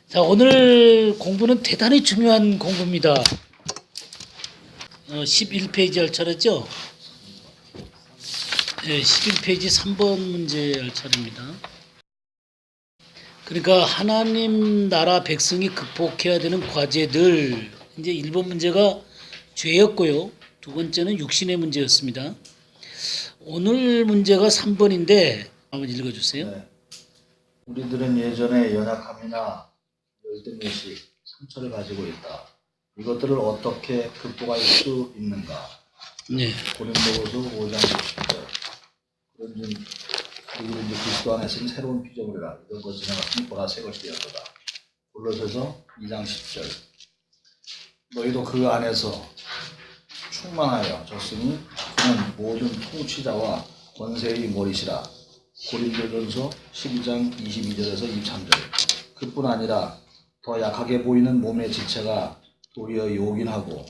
자, 오늘 공부는 대단히 중요한 공부입니다. 11페이지 할 차례죠? 네, 11페이지 3번 문제 할 차례입니다. 그러니까 하나님 나라 백성이 극복해야 되는 과제들. 이제 1번 문제가 죄였고요. 두 번째는 육신의 문제였습니다. 오늘 문제가 3번인데 한번 읽어주세요. 네. 우리들은 예전에 연약함이나 열등의식, 상처를 가지고 있다. 이것들을 어떻게 극복할 수 있는가? 네. 고린도후서 5장 10절. 그런즉 우리는 이제 그리스도 안에서는 새로운 피조물이라. 이런 것이 지나갔으니 보라 새 것이 되었도다. 골로새서 2장 10절. 너희도 그 안에서 충만하여졌으니 그는 모든 통치자와 권세의 머리시라. 고린도전서 12장 22절에서 23절. 그뿐 아니라 더 약하게 보이는 몸의 지체가 도리어 요긴하고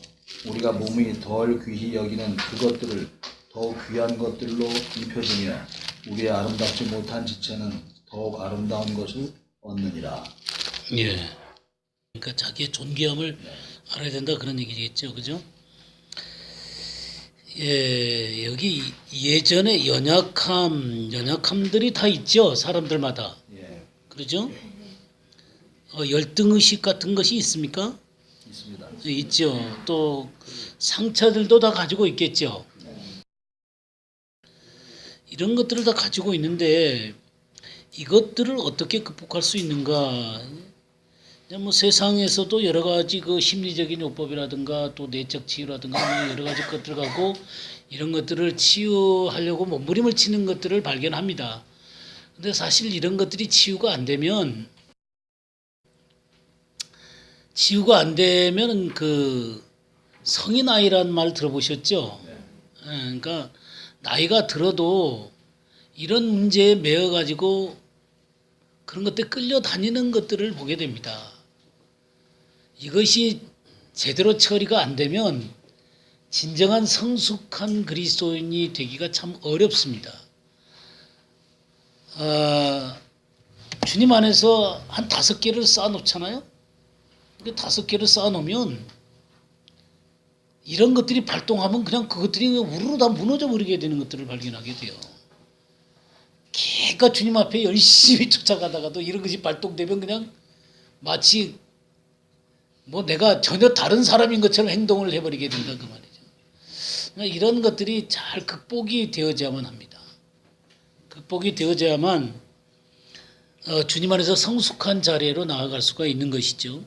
우리가 몸이 덜 귀히 여기는 그것들을 더욱 귀한 것들로 입혀지며 우리의 아름답지 못한 지체는 더욱 아름다운 것을 얻느니라. 예. 그러니까 자기의 존귀함을 알아야 된다 그런 얘기겠죠, 그죠? 예, 여기 예전에 연약함들이 다 있죠, 사람들마다. 예, 그러죠? 열등의식 같은 것이 있습니까? 있습니다. 예, 있죠. 또 상처들도 다 가지고 있겠죠. 이런 것들을 다 가지고 있는데 이것들을 어떻게 극복할 수 있는가? 뭐 세상에서도 여러 가지 그 심리적인 요법이라든가 또 내적 치유라든가 뭐 여러 가지 것들 갖고 이런 것들을 치유하려고 몸부림을 치는 것들을 발견합니다. 근데 사실 이런 것들이 치유가 안 되면 그 성인 아이란 말 들어보셨죠? 그러니까 나이가 들어도 이런 문제에 매여 가지고 그런 것들 끌려다니는 것들을 보게 됩니다. 이것이 제대로 처리가 안 되면 진정한 성숙한 그리스도인이 되기가 참 어렵습니다. 주님 안에서 한 5개를 쌓아놓잖아요. 5개를 쌓아놓으면 이런 것들이 발동하면 그냥 그것들이 우르르 다 무너져 버리게 되는 것들을 발견하게 돼요. 걔가 주님 앞에 열심히 쫓아가다가도 이런 것이 발동되면 그냥 마치 뭐 내가 전혀 다른 사람인 것처럼 행동을 해버리게 된다 그 말이죠. 그러니까 이런 것들이 잘 극복이 되어져야만 합니다. 극복이 되어져야만 주님 안에서 성숙한 자리로 나아갈 수가 있는 것이죠.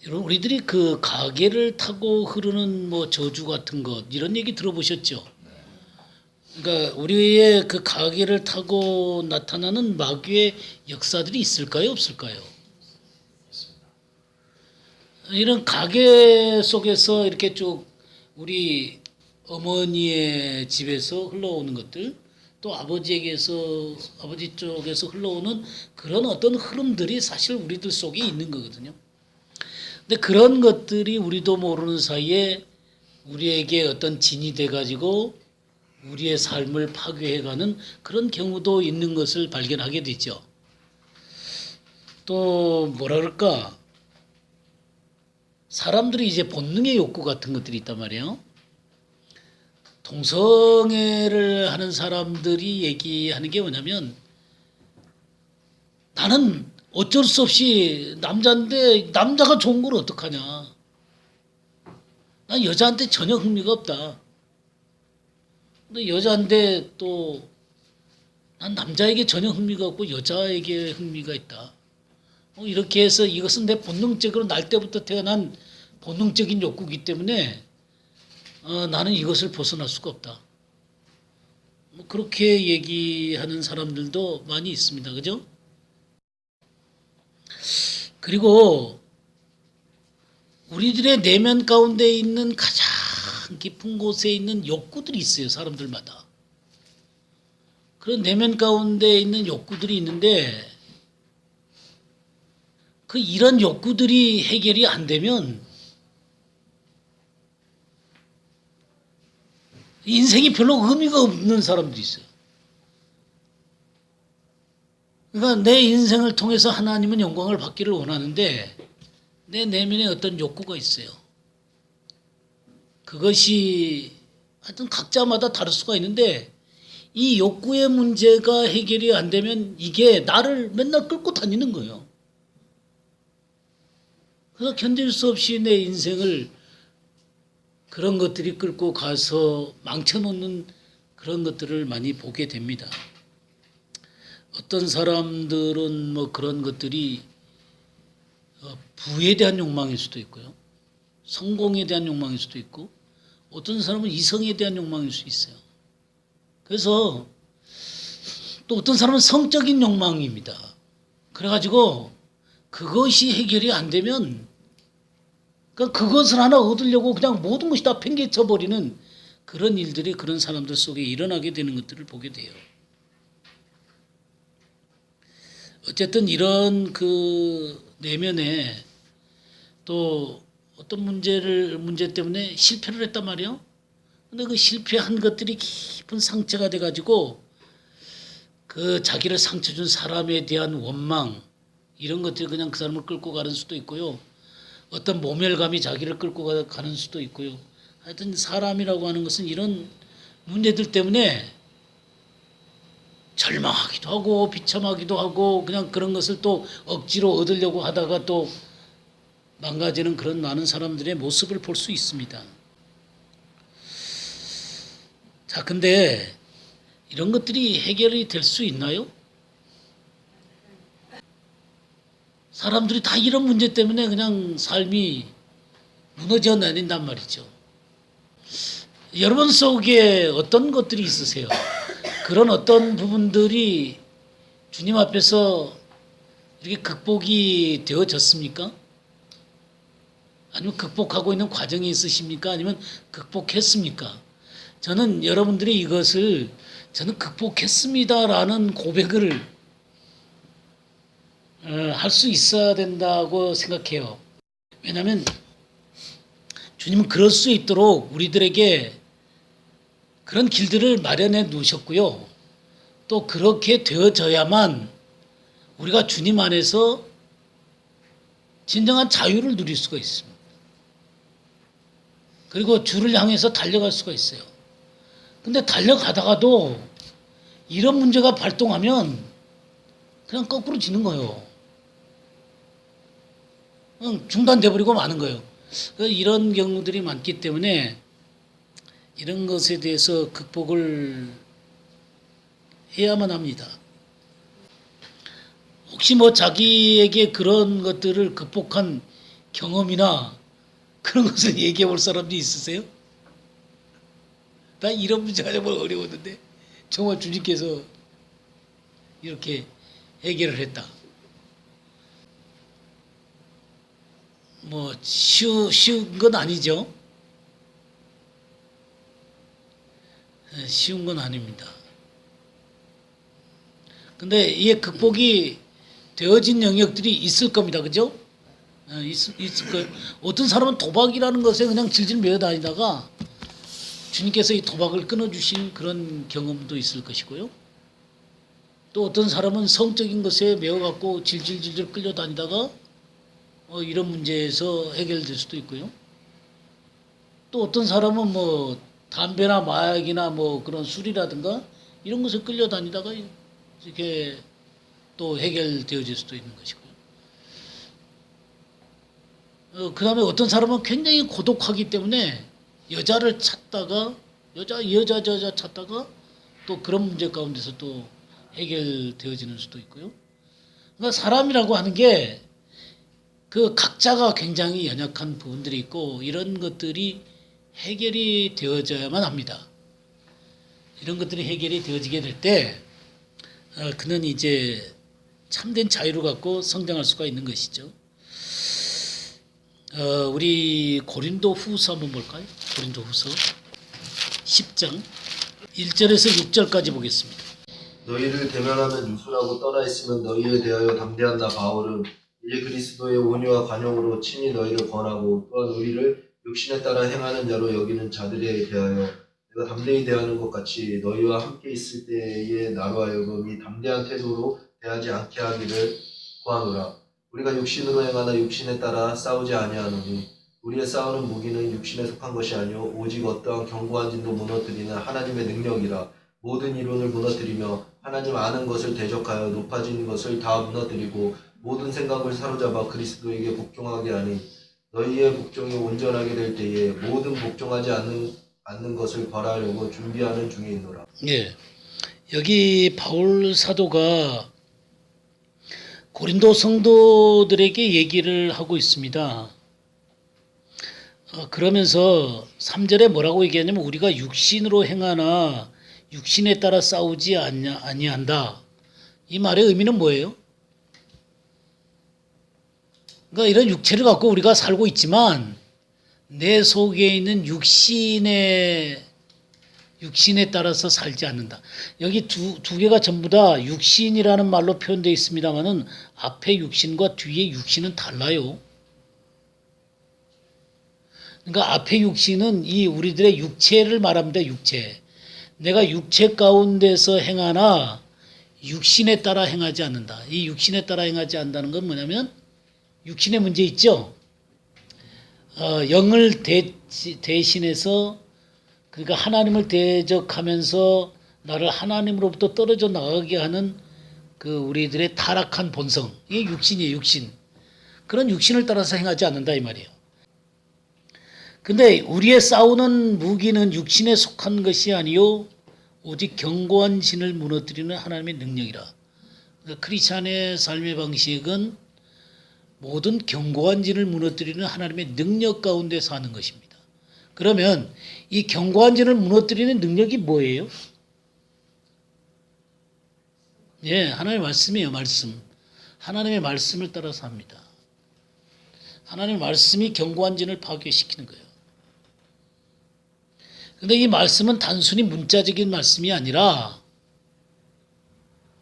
여러분 우리들이 그 가계를 타고 흐르는 뭐 저주 같은 것 이런 얘기 들어보셨죠? 그러니까 우리의 그 가계를 타고 나타나는 마귀의 역사들이 있을까요, 없을까요? 이런 가계 속에서 이렇게 쭉 우리 어머니의 집에서 흘러오는 것들, 또 아버지 쪽에서 흘러오는 그런 어떤 흐름들이 사실 우리들 속에 있는 거거든요. 근데 그런 것들이 우리도 모르는 사이에 우리에게 어떤 진이 돼가지고 우리의 삶을 파괴해가는 그런 경우도 있는 것을 발견하게 되죠. 또 뭐라 그럴까? 사람들이 이제 본능의 욕구 같은 것들이 있단 말이에요. 동성애를 하는 사람들이 얘기하는 게 뭐냐면 나는 어쩔 수 없이 남자인데 남자가 좋은 걸 어떡하냐. 난 여자한테 전혀 흥미가 없다. 근데 여자인데 또 난 남자에게 전혀 흥미가 없고 여자에게 흥미가 있다. 이렇게 해서 이것은 내 본능적으로 날 때부터 태어난 본능적인 욕구이기 때문에 나는 이것을 벗어날 수가 없다. 뭐 그렇게 얘기하는 사람들도 많이 있습니다. 그죠? 그리고 우리들의 내면 가운데 있는 가장 깊은 곳에 있는 욕구들이 있어요. 사람들마다. 그런 내면 가운데 있는 욕구들이 있는데 이런 욕구들이 해결이 안 되면 인생이 별로 의미가 없는 사람들이 있어요. 그러니까 내 인생을 통해서 하나님은 영광을 받기를 원하는데 내 내면에 어떤 욕구가 있어요. 그것이 하여튼 각자마다 다를 수가 있는데 이 욕구의 문제가 해결이 안 되면 이게 나를 맨날 끌고 다니는 거예요. 그래서 견딜 수 없이 내 인생을 그런 것들이 끌고 가서 망쳐놓는 그런 것들을 많이 보게 됩니다. 어떤 사람들은 뭐 그런 것들이 부에 대한 욕망일 수도 있고요. 성공에 대한 욕망일 수도 있고 어떤 사람은 이성에 대한 욕망일 수 있어요. 그래서 또 어떤 사람은 성적인 욕망입니다. 그래가지고 그것이 해결이 안 되면 그것을 하나 얻으려고 그냥 모든 것이 다 팽개쳐버리는 그런 일들이 그런 사람들 속에 일어나게 되는 것들을 보게 돼요. 어쨌든 이런 그 내면에 또 어떤 문제 때문에 실패를 했단 말이에요. 근데 그 실패한 것들이 깊은 상처가 돼가지고 그 자기를 상처 준 사람에 대한 원망 이런 것들이 그냥 그 사람을 끌고 가는 수도 있고요. 어떤 모멸감이 자기를 끌고 가는 수도 있고요. 하여튼 사람이라고 하는 것은 이런 문제들 때문에 절망하기도 하고 비참하기도 하고 그냥 그런 것을 또 억지로 얻으려고 하다가 또 망가지는 그런 많은 사람들의 모습을 볼 수 있습니다. 자, 근데 이런 것들이 해결이 될 수 있나요? 사람들이 다 이런 문제 때문에 그냥 삶이 무너져 내린단 말이죠. 여러분 속에 어떤 것들이 있으세요? 그런 어떤 부분들이 주님 앞에서 이렇게 극복이 되어졌습니까? 아니면 극복하고 있는 과정이 있으십니까? 아니면 극복했습니까? 저는 여러분들이 이것을 저는 극복했습니다라는 고백을 할 수 있어야 된다고 생각해요. 왜냐하면 주님은 그럴 수 있도록 우리들에게 그런 길들을 마련해 놓으셨고요. 또 그렇게 되어져야만 우리가 주님 안에서 진정한 자유를 누릴 수가 있습니다. 그리고 주를 향해서 달려갈 수가 있어요. 근데 달려가다가도 이런 문제가 발동하면 그냥 거꾸로 지는 거예요. 중단돼 버리고 마는 거예요. 이런 경우들이 많기 때문에 이런 것에 대해서 극복을 해야만 합니다. 혹시 뭐 자기에게 그런 것들을 극복한 경험이나 그런 것을 얘기해 볼 사람도 있으세요? 나 이런 문제가 정말 어려웠는데 정말 주님께서 이렇게 해결을 했다. 뭐 쉬운 건 아니죠. 쉬운 건 아닙니다. 근데 이게 극복이 되어진 영역들이 있을 겁니다. 그죠? 있을 거예요. 어떤 사람은 도박이라는 것에 그냥 질질 매어 다니다가 주님께서 이 도박을 끊어주신 그런 경험도 있을 것이고요. 또 어떤 사람은 성적인 것에 매어갖고 질질질질 끌려다니다가 이런 문제에서 해결될 수도 있고요. 또 어떤 사람은 뭐 담배나 마약이나 뭐 그런 술이라든가 이런 것에 끌려다니다가 이렇게 또 해결되어질 수도 있는 것이고요. 그 다음에 어떤 사람은 굉장히 고독하기 때문에 여자를 찾다가 여자 찾다가 또 그런 문제 가운데서 또 해결되어지는 수도 있고요. 그러니까 사람이라고 하는 게 그 각자가 굉장히 연약한 부분들이 있고 이런 것들이 해결이 되어져야만 합니다. 이런 것들이 해결이 되어지게 될 때 그는 이제 참된 자유를 갖고 성장할 수가 있는 것이죠. 우리 고린도 후서 한번 볼까요? 고린도 후서 10장 1절에서 6절까지 보겠습니다. 너희를 대면하면 유순하고 떠나 있으면 너희에 대하여 담대한 나 바울은 이제 그리스도의 온유와 관용으로 친히 너희를 권하고 또한 우리를 육신에 따라 행하는 자로 여기는 자들에 대하여 내가 담대히 대하는 것 같이 너희와 함께 있을 때에 나로 하여금 이 담대한 태도로 대하지 않게 하기를 구하노라. 우리가 육신으로 행하나 육신에 따라 싸우지 아니하노니 우리의 싸우는 무기는 육신에 속한 것이 아니요 오직 어떠한 견고한 진도 무너뜨리는 하나님의 능력이라. 모든 이론을 무너뜨리며 하나님 아는 것을 대적하여 높아진 것을 다 무너뜨리고 모든 생각을 사로잡아 그리스도에게 복종하게 하니 너희의 복종이 온전하게 될 때에 모든 복종하지 않는 것을 벌하려고 준비하는 중에 있노라. 예. 여기 바울 사도가 고린도 성도들에게 얘기를 하고 있습니다. 그러면서 3절에 뭐라고 얘기하냐면 우리가 육신으로 행하나 육신에 따라 싸우지 아니한다. 이 말의 의미는 뭐예요? 그러니까 이런 육체를 갖고 우리가 살고 있지만 내 속에 있는 육신에 따라서 살지 않는다. 여기 두 개가 전부 다 육신이라는 말로 표현되어 있습니다만은 앞에 육신과 뒤에 육신은 달라요. 그러니까 앞에 육신은 이 우리들의 육체를 말합니다. 육체. 내가 육체 가운데서 행하나 육신에 따라 행하지 않는다. 이 육신에 따라 행하지 않는다는 건 뭐냐면 육신의 문제 있죠. 영을 대신해서 그러니까 하나님을 대적하면서 나를 하나님으로부터 떨어져 나가게 하는 그 우리들의 타락한 본성. 이게 육신이에요. 육신. 그런 육신을 따라서 행하지 않는다 이 말이에요. 근데 우리의 싸우는 무기는 육신에 속한 것이 아니요 오직 견고한 신을 무너뜨리는 하나님의 능력이라. 그러니까 크리스찬의 삶의 방식은 모든 견고한 진을 무너뜨리는 하나님의 능력 가운데 사는 것입니다. 그러면 이 견고한 진을 무너뜨리는 능력이 뭐예요? 예, 하나님의 말씀이에요. 말씀. 하나님의 말씀을 따라서 합니다. 하나님의 말씀이 견고한 진을 파괴시키는 거예요. 근데 이 말씀은 단순히 문자적인 말씀이 아니라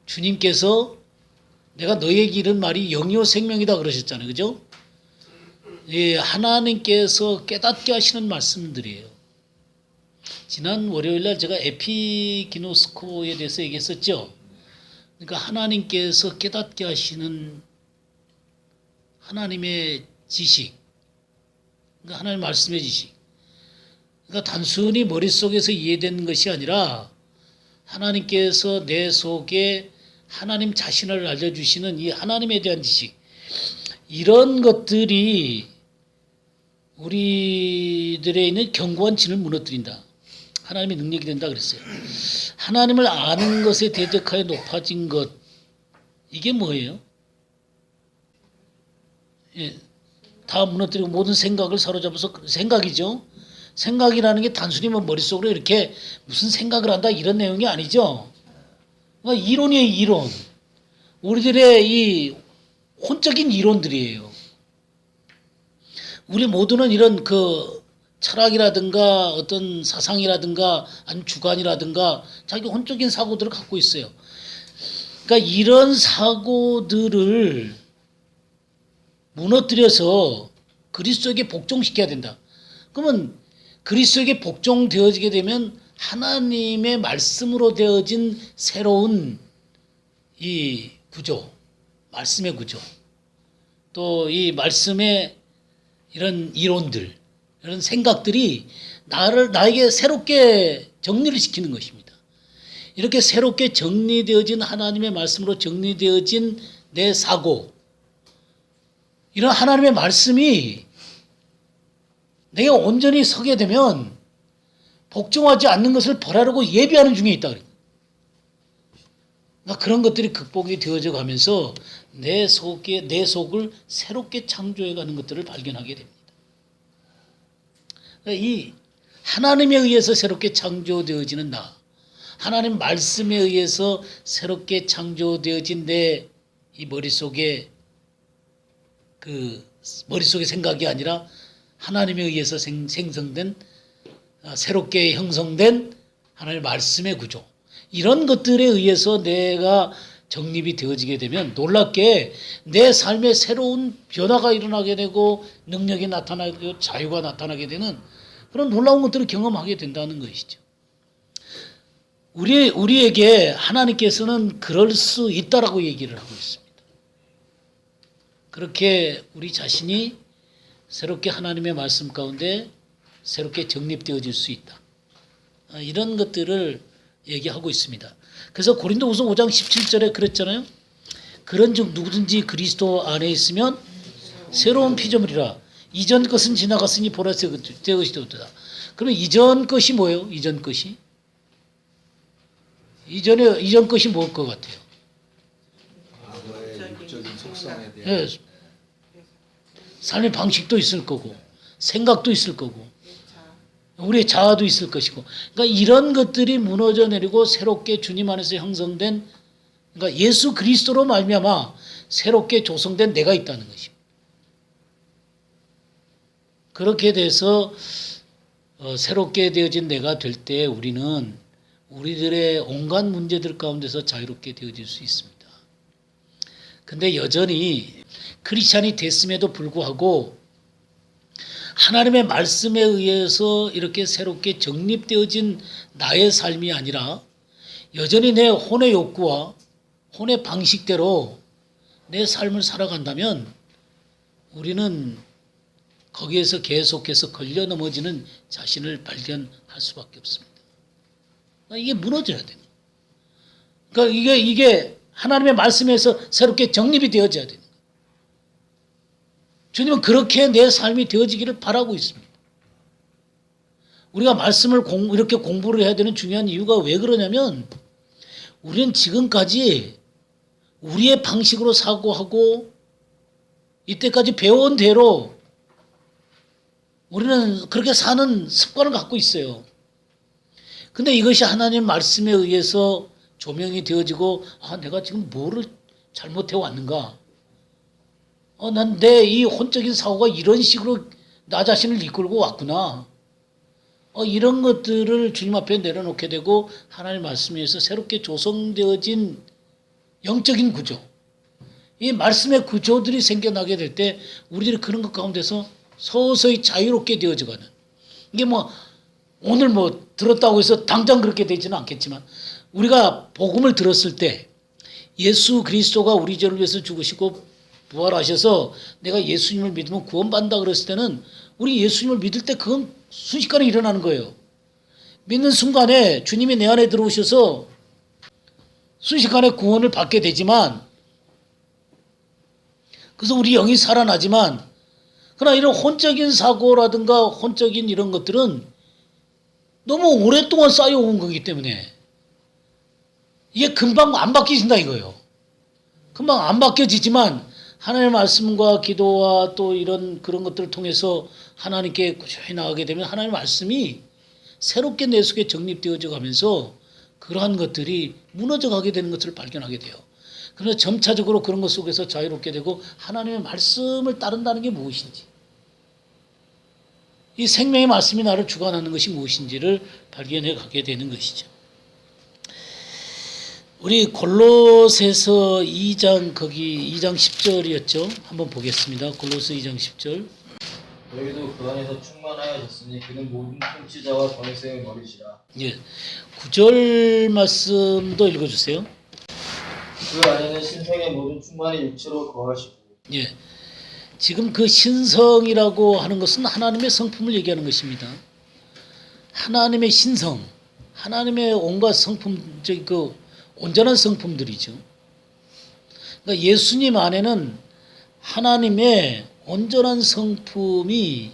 주님께서 내가 너에게 이른 말이 영이요 생명이다 그러셨잖아요. 그죠? 예, 하나님께서 깨닫게 하시는 말씀들이에요. 지난 월요일날 제가 에피기노스코에 대해서 얘기했었죠. 그러니까 하나님께서 깨닫게 하시는 하나님의 지식, 그러니까 하나님 말씀의 지식. 그러니까 단순히 머릿속에서 이해되는 것이 아니라 하나님께서 내 속에 하나님 자신을 알려주시는 이 하나님에 대한 지식, 이런 것들이 우리들에 있는 견고한 진을 무너뜨린다. 하나님의 능력이 된다 그랬어요. 하나님을 아는 것에 대적하여 높아진 것, 이게 뭐예요? 예, 다 무너뜨리고 모든 생각을 사로잡아서 생각이죠. 생각이라는 게 단순히 뭐 머릿속으로 이렇게 무슨 생각을 한다 이런 내용이 아니죠. 그러니까 이론이에요, 이론. 우리들의 이 혼적인 이론들이에요. 우리 모두는 이런 그 철학이라든가 어떤 사상이라든가 아니면 주관이라든가 자기 혼적인 사고들을 갖고 있어요. 그러니까 이런 사고들을 무너뜨려서 그리스도에게 복종시켜야 된다. 그러면 그리스도에게 복종되어지게 되면 하나님의 말씀으로 되어진 새로운 이 구조, 말씀의 구조, 또 이 말씀의 이런 이론들, 이런 생각들이 나에게 새롭게 정리를 시키는 것입니다. 이렇게 새롭게 정리되어진 하나님의 말씀으로 정리되어진 내 사고, 이런 하나님의 말씀이 내가 온전히 서게 되면 복종하지 않는 것을 벌하려고 예비하는 중에 있다. 그러니까 그런 것들이 극복이 되어져 가면서 내 속을 새롭게 창조해 가는 것들을 발견하게 됩니다. 그러니까 이 하나님에 의해서 새롭게 창조되어지는 나, 하나님 말씀에 의해서 새롭게 창조되어진 내 이 머릿속에 생각이 아니라 하나님에 의해서 생성된 새롭게 형성된 하나님의 말씀의 구조, 이런 것들에 의해서 내가 정립이 되어지게 되면 놀랍게 내 삶에 새로운 변화가 일어나게 되고 능력이 나타나고 자유가 나타나게 되는 그런 놀라운 것들을 경험하게 된다는 것이죠. 우리에게 하나님께서는 그럴 수 있다라고 얘기를 하고 있습니다. 그렇게 우리 자신이 새롭게 하나님의 말씀 가운데 새롭게 정립되어질 수 있다. 이런 것들을 얘기하고 있습니다. 그래서 고린도후서 5장 17절에 그랬잖아요. 그런즉 누구든지 그리스도 안에 있으면 새로운 피조물이라. 이전 것은 지나갔으니 보라 새 것이 되었다. 그러면 이전 것이 뭐예요? 이전 것이? 이전 것이 뭘 것 같아요? 과거의 육적인 속성에 대한 예, 삶의 방식도 있을 거고 생각도 있을 거고 우리의 자아도 있을 것이고, 그러니까 이런 것들이 무너져 내리고 새롭게 주님 안에서 형성된, 그러니까 예수 그리스도로 말미암아 새롭게 조성된 내가 있다는 것입니다. 그렇게 돼서 새롭게 되어진 내가 될 때 우리는 우리들의 온갖 문제들 가운데서 자유롭게 되어질 수 있습니다. 근데 여전히 크리스찬이 됐음에도 불구하고 하나님의 말씀에 의해서 이렇게 새롭게 정립되어진 나의 삶이 아니라 여전히 내 혼의 욕구와 혼의 방식대로 내 삶을 살아간다면 우리는 거기에서 계속해서 걸려 넘어지는 자신을 발견할 수밖에 없습니다. 이게 무너져야 돼요. 그러니까 이게 하나님의 말씀에서 새롭게 정립이 되어져야 돼요. 주님은 그렇게 내 삶이 되어지기를 바라고 있습니다. 우리가 말씀을 이렇게 공부를 해야 되는 중요한 이유가 왜 그러냐면 우리는 지금까지 우리의 방식으로 사고하고 이때까지 배워온 대로 우리는 그렇게 사는 습관을 갖고 있어요. 근데 이것이 하나님 말씀에 의해서 조명이 되어지고 내가 지금 뭐를 잘못해 왔는가? 난 내 이 혼적인 사고가 이런 식으로 나 자신을 이끌고 왔구나. 이런 것들을 주님 앞에 내려놓게 되고 하나님 말씀에 의해서 새롭게 조성되어진 영적인 구조, 이 말씀의 구조들이 생겨나게 될 때 우리들이 그런 것 가운데서 서서히 자유롭게 되어져가는, 이게 오늘 들었다고 해서 당장 그렇게 되지는 않겠지만 우리가 복음을 들었을 때 예수 그리스도가 우리 죄를 위해서 죽으시고 부활하셔서 내가 예수님을 믿으면 구원받는다 그랬을 때는 우리 예수님을 믿을 때 그건 순식간에 일어나는 거예요. 믿는 순간에 주님이 내 안에 들어오셔서 순식간에 구원을 받게 되지만, 그래서 우리 영이 살아나지만, 그러나 이런 혼적인 사고라든가 혼적인 이런 것들은 너무 오랫동안 쌓여온 거기 때문에 이게 금방 안 바뀌신다 이거예요. 금방 안 바뀌어지지만 하나님의 말씀과 기도와 또 그런 것들을 통해서 하나님께 꾸준히 나가게 되면 하나님의 말씀이 새롭게 내 속에 정립되어져 가면서 그러한 것들이 무너져 가게 되는 것을 발견하게 돼요. 그래서 점차적으로 그런 것 속에서 자유롭게 되고 하나님의 말씀을 따른다는 게 무엇인지, 이 생명의 말씀이 나를 주관하는 것이 무엇인지를 발견해 가게 되는 것이죠. 우리 골로새서 2장 10절이었죠. 한번 보겠습니다. 골로새 2장 10절. 너희도 그 안에서 충만하였으니 그는 모든 통치자와 권세의 머리시라. 예. 9절 말씀도 읽어주세요. 그 안에는 신성의 모든 충만이 육체로 거하시고. 예. 지금 그 신성이라고 하는 것은 하나님의 성품을 얘기하는 것입니다. 하나님의 신성, 하나님의 온갖 성품, 온전한 성품들이죠. 그러니까 예수님 안에는 하나님의 온전한 성품이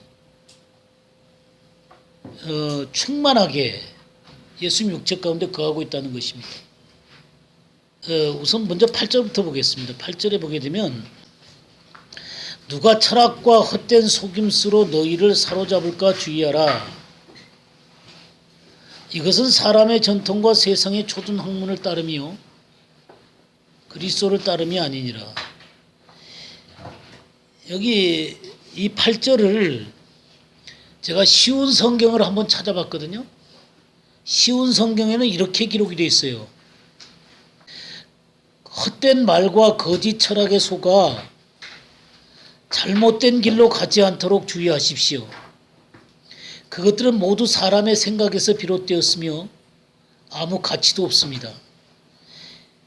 충만하게 예수님 육체 가운데 거하고 있다는 것입니다. 우선 먼저 8절부터 보겠습니다. 8절에 보게 되면 누가 철학과 헛된 속임수로 너희를 사로잡을까 주의하라. 이것은 사람의 전통과 세상의 초든 학문을 따름이요 그리스도를 따름이 아니니라. 여기 이 8절을 제가 쉬운 성경을 한번 찾아봤거든요. 쉬운 성경에는 이렇게 기록이 되어 있어요. 헛된 말과 거짓 철학에 속아 잘못된 길로 가지 않도록 주의하십시오. 그것들은 모두 사람의 생각에서 비롯되었으며 아무 가치도 없습니다.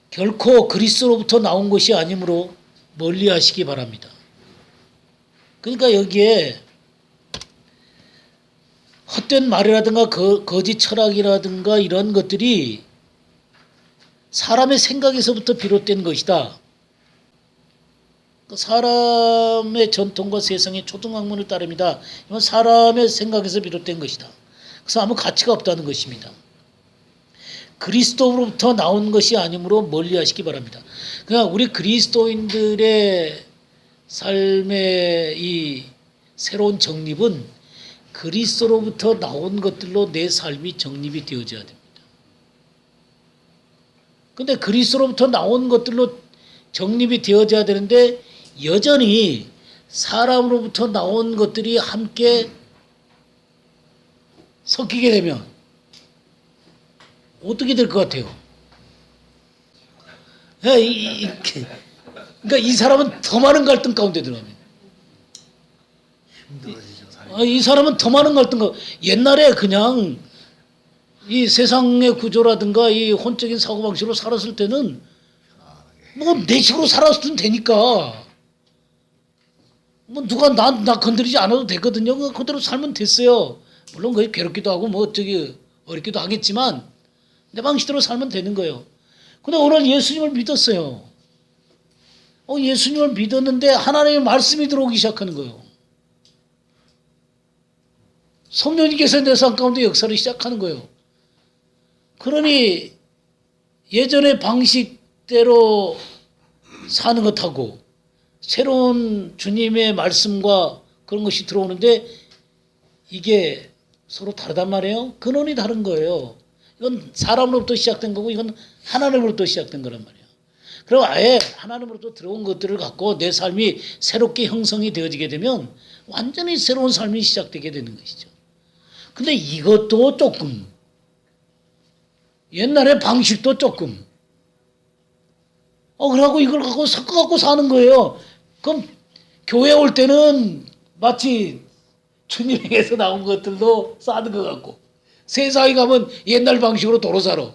결코 그리스도로부터 나온 것이 아니므로 멀리 하시기 바랍니다. 그러니까 여기에 헛된 말이라든가 거짓 철학이라든가 이런 것들이 사람의 생각에서부터 비롯된 것이다. 사람의 전통과 세상의 초등학문을 따릅니다. 이건 사람의 생각에서 비롯된 것이다. 그래서 아무 가치가 없다는 것입니다. 그리스도로부터 나온 것이 아니므로 멀리 하시기 바랍니다. 그러니까 우리 그리스도인들의 삶의 이 새로운 정립은 그리스도로부터 나온 것들로 내 삶이 정립이 되어져야 됩니다. 근데 그리스도로부터 나온 것들로 정립이 되어져야 되는데 여전히 사람으로부터 나온 것들이 함께 섞이게 되면 어떻게 될 것 같아요? 그러니까 이 사람은 더 많은 갈등 가운데 들어갑니다. 이 사람은 더 많은 갈등 가운데. 옛날에 그냥 이 세상의 구조라든가 이 혼적인 사고방식으로 살았을 때는 뭐 내 식으로 살았으면 되니까 뭐 누가 나 건드리지 않아도 되거든요. 그대로 살면 됐어요. 물론 그게 괴롭기도 하고 뭐 저기 어렵기도 하겠지만 내 방식대로 살면 되는 거예요. 근데 오늘 예수님을 믿었어요. 예수님을 믿었는데 하나님의 말씀이 들어오기 시작하는 거예요. 성령님께서 내 삶 가운데 역사를 시작하는 거예요. 그러니 예전의 방식대로 사는 것하고 새로운 주님의 말씀과 그런 것이 들어오는데 이게 서로 다르단 말이에요. 근원이 다른 거예요. 이건 사람으로부터 시작된 거고 이건 하나님으로부터 시작된 거란 말이에요. 그럼 아예 하나님으로부터 들어온 것들을 갖고 내 삶이 새롭게 형성이 되어지게 되면 완전히 새로운 삶이 시작되게 되는 것이죠. 근데 이것도 조금 옛날의 방식도 조금 그러고 이걸 갖고 섞어갖고 사는 거예요. 그럼 교회 올 때는 마치 주님에게서 나온 것들도 싸는 것 같고 세상에 가면 옛날 방식으로 도로 살아.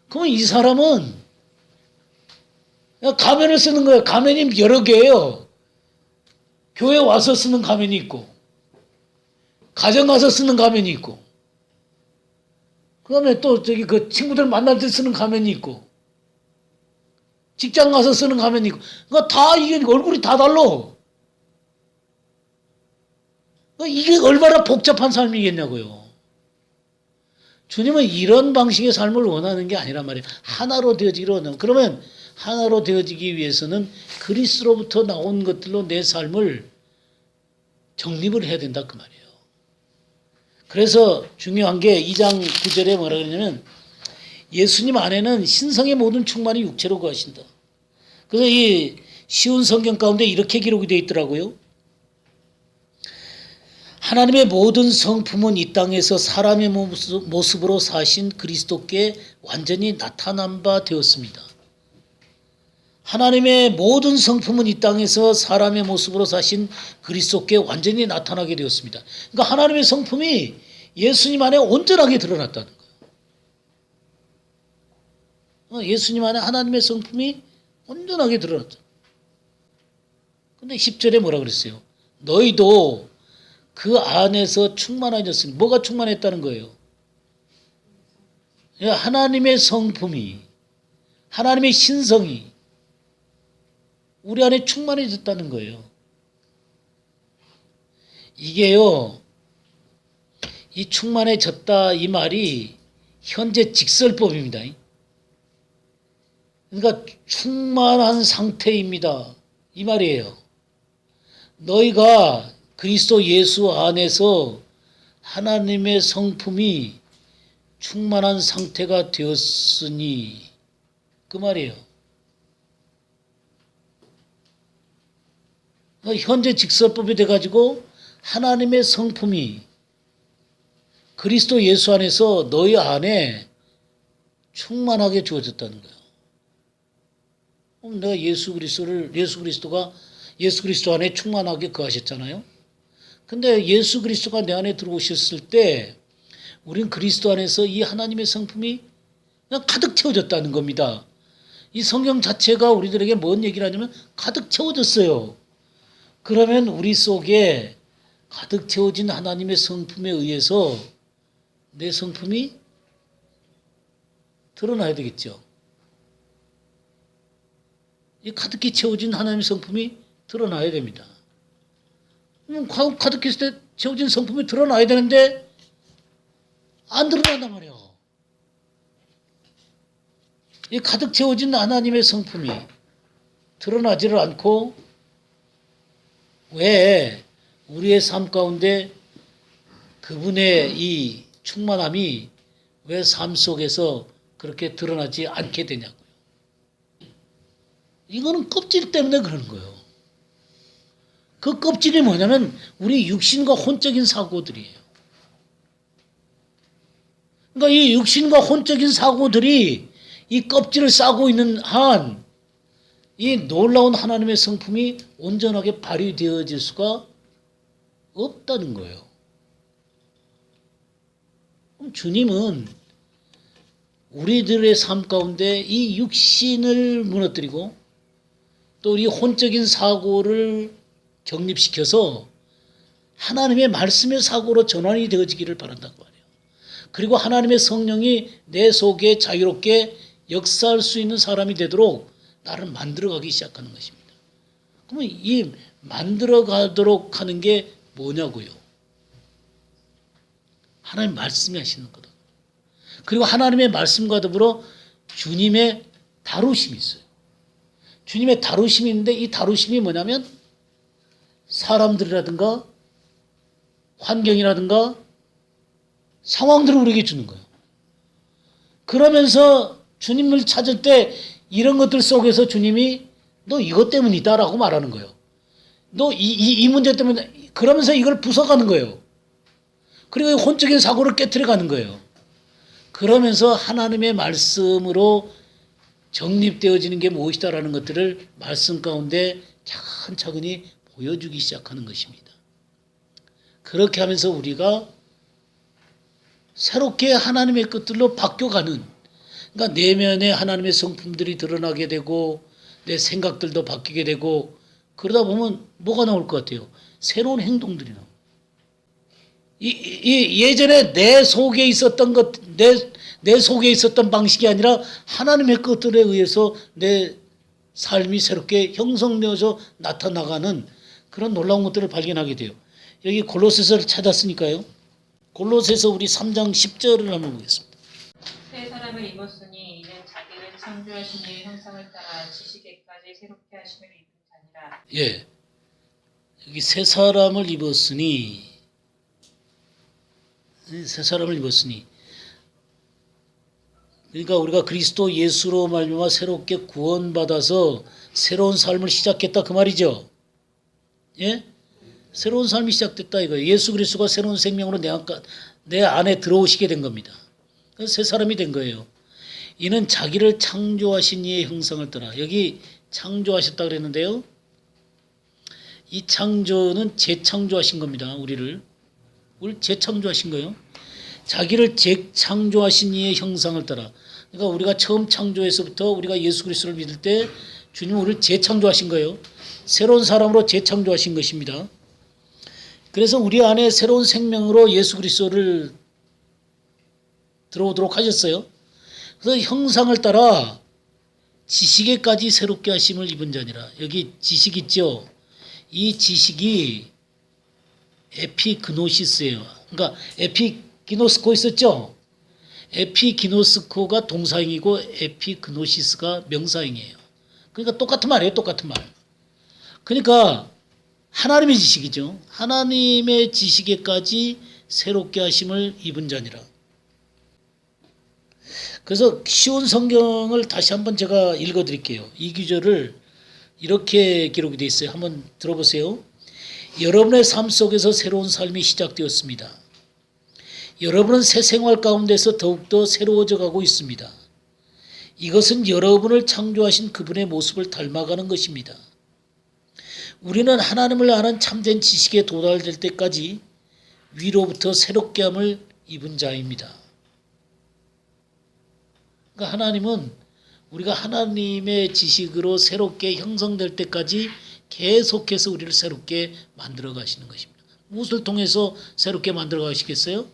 그러면 이 사람은 가면을 쓰는 거예요. 가면이 여러 개예요. 교회 와서 쓰는 가면이 있고 가정 가서 쓰는 가면이 있고 그다음에 또 저기 그 친구들 만날 때 쓰는 가면이 있고 직장 가서 쓰는 가면이 있고 그러니까 다 이게 얼굴이 다 달라. 이게 얼마나 복잡한 삶이겠냐고요. 주님은 이런 방식의 삶을 원하는 게 아니란 말이에요. 하나로 되어지기를 원하는. 그러면 하나로 되어지기 위해서는 그리스도로부터 나온 것들로 내 삶을 정립을 해야 된다 그 말이에요. 그래서 중요한 게 2장 9절에 뭐라 그러냐면 예수님 안에는 신성의 모든 충만이 육체로 거하신다. 그래서 이 쉬운 성경 가운데 이렇게 기록이 되어 있더라고요. 하나님의 모든 성품은 이 땅에서 사람의 모습으로 사신 그리스도께 완전히 나타난 바 되었습니다. 하나님의 모든 성품은 이 땅에서 사람의 모습으로 사신 그리스도께 완전히 나타나게 되었습니다. 그러니까 하나님의 성품이 예수님 안에 온전하게 드러났다는 거예요. 예수님 안에 하나님의 성품이 온전하게 드러났다. 근데 10절에 뭐라 그랬어요? 너희도 그 안에서 충만해졌으니 뭐가 충만했다는 거예요? 하나님의 성품이 하나님의 신성이 우리 안에 충만해졌다는 거예요. 이게요, 이 충만해졌다 이 말이 현재 직설법입니다. 그러니까 충만한 상태입니다. 이 말이에요. 너희가 그리스도 예수 안에서 하나님의 성품이 충만한 상태가 되었으니 그 말이에요. 현재 직설법이 돼가지고 하나님의 성품이 그리스도 예수 안에서 너희 안에 충만하게 주어졌다는 거예요. 내가 예수 그리스도가 예수 그리스도 안에 충만하게 거하셨잖아요. 근데 예수 그리스도가 내 안에 들어오셨을 때 우린 그리스도 안에서 이 하나님의 성품이 그냥 가득 채워졌다는 겁니다. 이 성경 자체가 우리들에게 뭔 얘기를 하냐면 가득 채워졌어요. 그러면 우리 속에 가득 채워진 하나님의 성품에 의해서 내 성품이 드러나야 되겠죠. 이 가득히 채워진 하나님의 성품이 드러나야 됩니다. 가득히 채워진 성품이 드러나야 되는데 안 드러난단 말이에요. 이 가득 채워진 하나님의 성품이 드러나지를 않고 왜 우리의 삶 가운데 그분의 이 충만함이 왜 삶 속에서 그렇게 드러나지 않게 되냐고요. 이거는 껍질 때문에 그러는 거예요. 그 껍질이 뭐냐면 우리 육신과 혼적인 사고들이에요. 그러니까 이 육신과 혼적인 사고들이 이 껍질을 싸고 있는 한 이 놀라운 하나님의 성품이 온전하게 발휘되어질 수가 없다는 거예요. 그럼 주님은 우리들의 삶 가운데 이 육신을 무너뜨리고 또 우리 혼적인 사고를 정립시켜서 하나님의 말씀의 사고로 전환이 되어지기를 바란다고 하네요. 그리고 하나님의 성령이 내 속에 자유롭게 역사할 수 있는 사람이 되도록 나를 만들어가기 시작하는 것입니다. 그러면 이 만들어가도록 하는 게 뭐냐고요? 하나님 말씀이 하시는 거다. 그리고 하나님의 말씀과 더불어 주님의 다루심이 있어요. 주님의 다루심이 있는데 이 다루심이 뭐냐면 사람들이라든가 환경이라든가 상황들을 우리에게 주는 거예요. 그러면서 주님을 찾을 때 이런 것들 속에서 주님이 너 이것 때문이다라고 말하는 거예요. 너 이 문제 때문에 그러면서 이걸 부숴가는 거예요. 그리고 혼적인 사고를 깨트려가는 거예요. 그러면서 하나님의 말씀으로 정립되어지는 게 무엇이다라는 것들을 말씀 가운데 차근차근히 보여주기 시작하는 것입니다. 그렇게 하면서 우리가 새롭게 하나님의 것들로 바뀌어가는, 그러니까 내면에 하나님의 성품들이 드러나게 되고 내 생각들도 바뀌게 되고 그러다 보면 뭐가 나올 것 같아요? 새로운 행동들이 나와요. 예전에 내 속에 있었던 것, 내 속에 있었던 방식이 아니라 하나님의 것들에 의해서 내 삶이 새롭게 형성되어서 나타나가는 그런 놀라운 것들을 발견하게 돼요. 여기 골로새서를 찾았으니까요. 골로새서 우리 3장 10절을 한번 보겠습니다. 새 사람을 입었으니 이는 자기를 창조하신 이의 형상을 따라 지식에까지 새롭게 하심을 입은 자니라. 예, 여기 새 사람을 입었으니, 새 사람을 입었으니, 그러니까 우리가 그리스도 예수로 말미암아 새롭게 구원받아서 새로운 삶을 시작했다 그 말이죠. 예, 새로운 삶이 시작됐다 이거예요. 예수 그리스도가 새로운 생명으로 내 안에 들어오시게 된 겁니다. 그래서 새 사람이 된 거예요. 이는 자기를 창조하신 이의 형상을 따라, 여기 창조하셨다 그랬는데요. 이 창조는 재창조하신 겁니다. 우리를 재창조하신 거예요. 자기를 재창조하신 이의 형상을 따라. 그러니까 우리가 처음 창조에서부터 우리가 예수 그리스도를 믿을 때 주님은 우리를 재창조하신 거예요. 새로운 사람으로 재창조하신 것입니다. 그래서 우리 안에 새로운 생명으로 예수 그리스도를 들어오도록 하셨어요. 그래서 형상을 따라 지식에까지 새롭게 하심을 입은 자니라. 여기 지식 있죠? 이 지식이 에피그노시스예요. 그러니까 에피기노스코 있었죠? 에피기노스코가 동사형이고 에피그노시스가 명사형이에요. 그러니까 똑같은 말이에요. 똑같은 말. 그러니까 하나님의 지식이죠. 하나님의 지식에까지 새롭게 하심을 입은 자니라. 그래서 쉬운 성경을 다시 한번 제가 읽어드릴게요. 이 구절을 이렇게 기록이 되어 있어요. 한번 들어보세요. 여러분의 삶 속에서 새로운 삶이 시작되었습니다. 여러분은 새 생활 가운데서 더욱더 새로워져 가고 있습니다. 이것은 여러분을 창조하신 그분의 모습을 닮아가는 것입니다. 우리는 하나님을 아는 참된 지식에 도달될 때까지 위로부터 새롭게 함을 입은 자입니다. 그러니까 하나님은 우리가 하나님의 지식으로 새롭게 형성될 때까지 계속해서 우리를 새롭게 만들어 가시는 것입니다. 무엇을 통해서 새롭게 만들어 가시겠어요?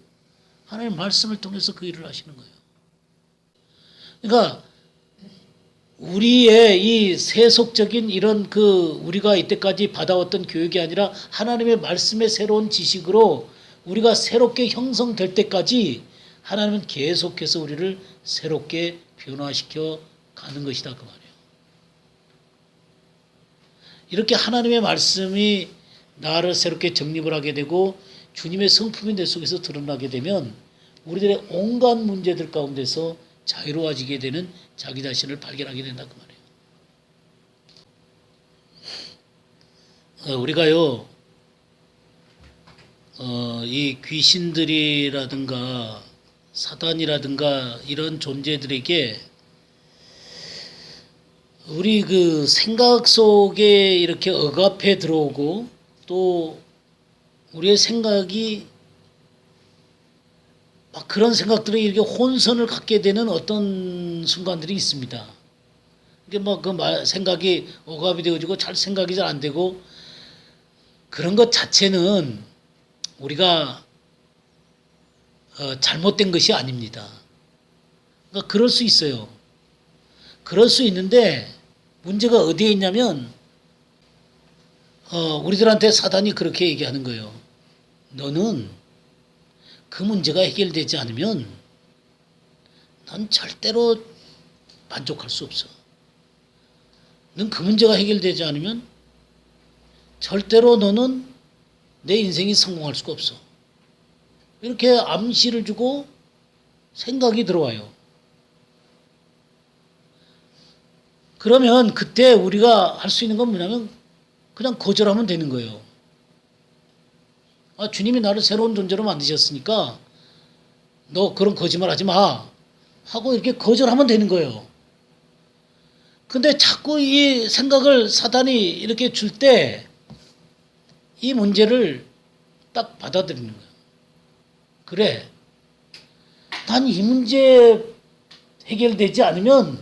하나님의 말씀을 통해서 그 일을 하시는 거예요. 그러니까 우리의 이 세속적인 이런 우리가 이때까지 받아왔던 교육이 아니라 하나님의 말씀의 새로운 지식으로 우리가 새롭게 형성될 때까지 하나님은 계속해서 우리를 새롭게 변화시켜 가는 것이다 그 말이에요. 이렇게 하나님의 말씀이 나를 새롭게 정립을 하게 되고 주님의 성품이 내 속에서 드러나게 되면 우리들의 온갖 문제들 가운데서 자유로워지게 되는 자기 자신을 발견하게 된다 그 말이에요. 우리가요 이 귀신들이라든가 사단이라든가 이런 존재들에게 우리 그 생각 속에 이렇게 억압해 들어오고 또 우리의 생각이 막 그런 생각들이 이렇게 혼선을 갖게 되는 어떤 순간들이 있습니다. 이게 막 그 생각이 억압이 되어지고 잘 생각이 잘 안 되고 그런 것 자체는 우리가 잘못된 것이 아닙니다. 그러니까 그럴 수 있어요. 그럴 수 있는데 문제가 어디에 있냐면 우리들한테 사단이 그렇게 얘기하는 거예요. 너는 그 문제가 해결되지 않으면 넌 절대로 만족할 수 없어. 넌 그 문제가 해결되지 않으면 절대로 너는 내 인생이 성공할 수가 없어. 이렇게 암시를 주고 생각이 들어와요. 그러면 그때 우리가 할 수 있는 건 뭐냐면 그냥 거절하면 되는 거예요. 주님이 나를 새로운 존재로 만드셨으니까 너 그런 거짓말 하지 마 하고 이렇게 거절하면 되는 거예요. 근데 자꾸 이 생각을 사단이 이렇게 줄 때 이 문제를 딱 받아들이는 거예요. 그래, 난 이 문제 해결되지 않으면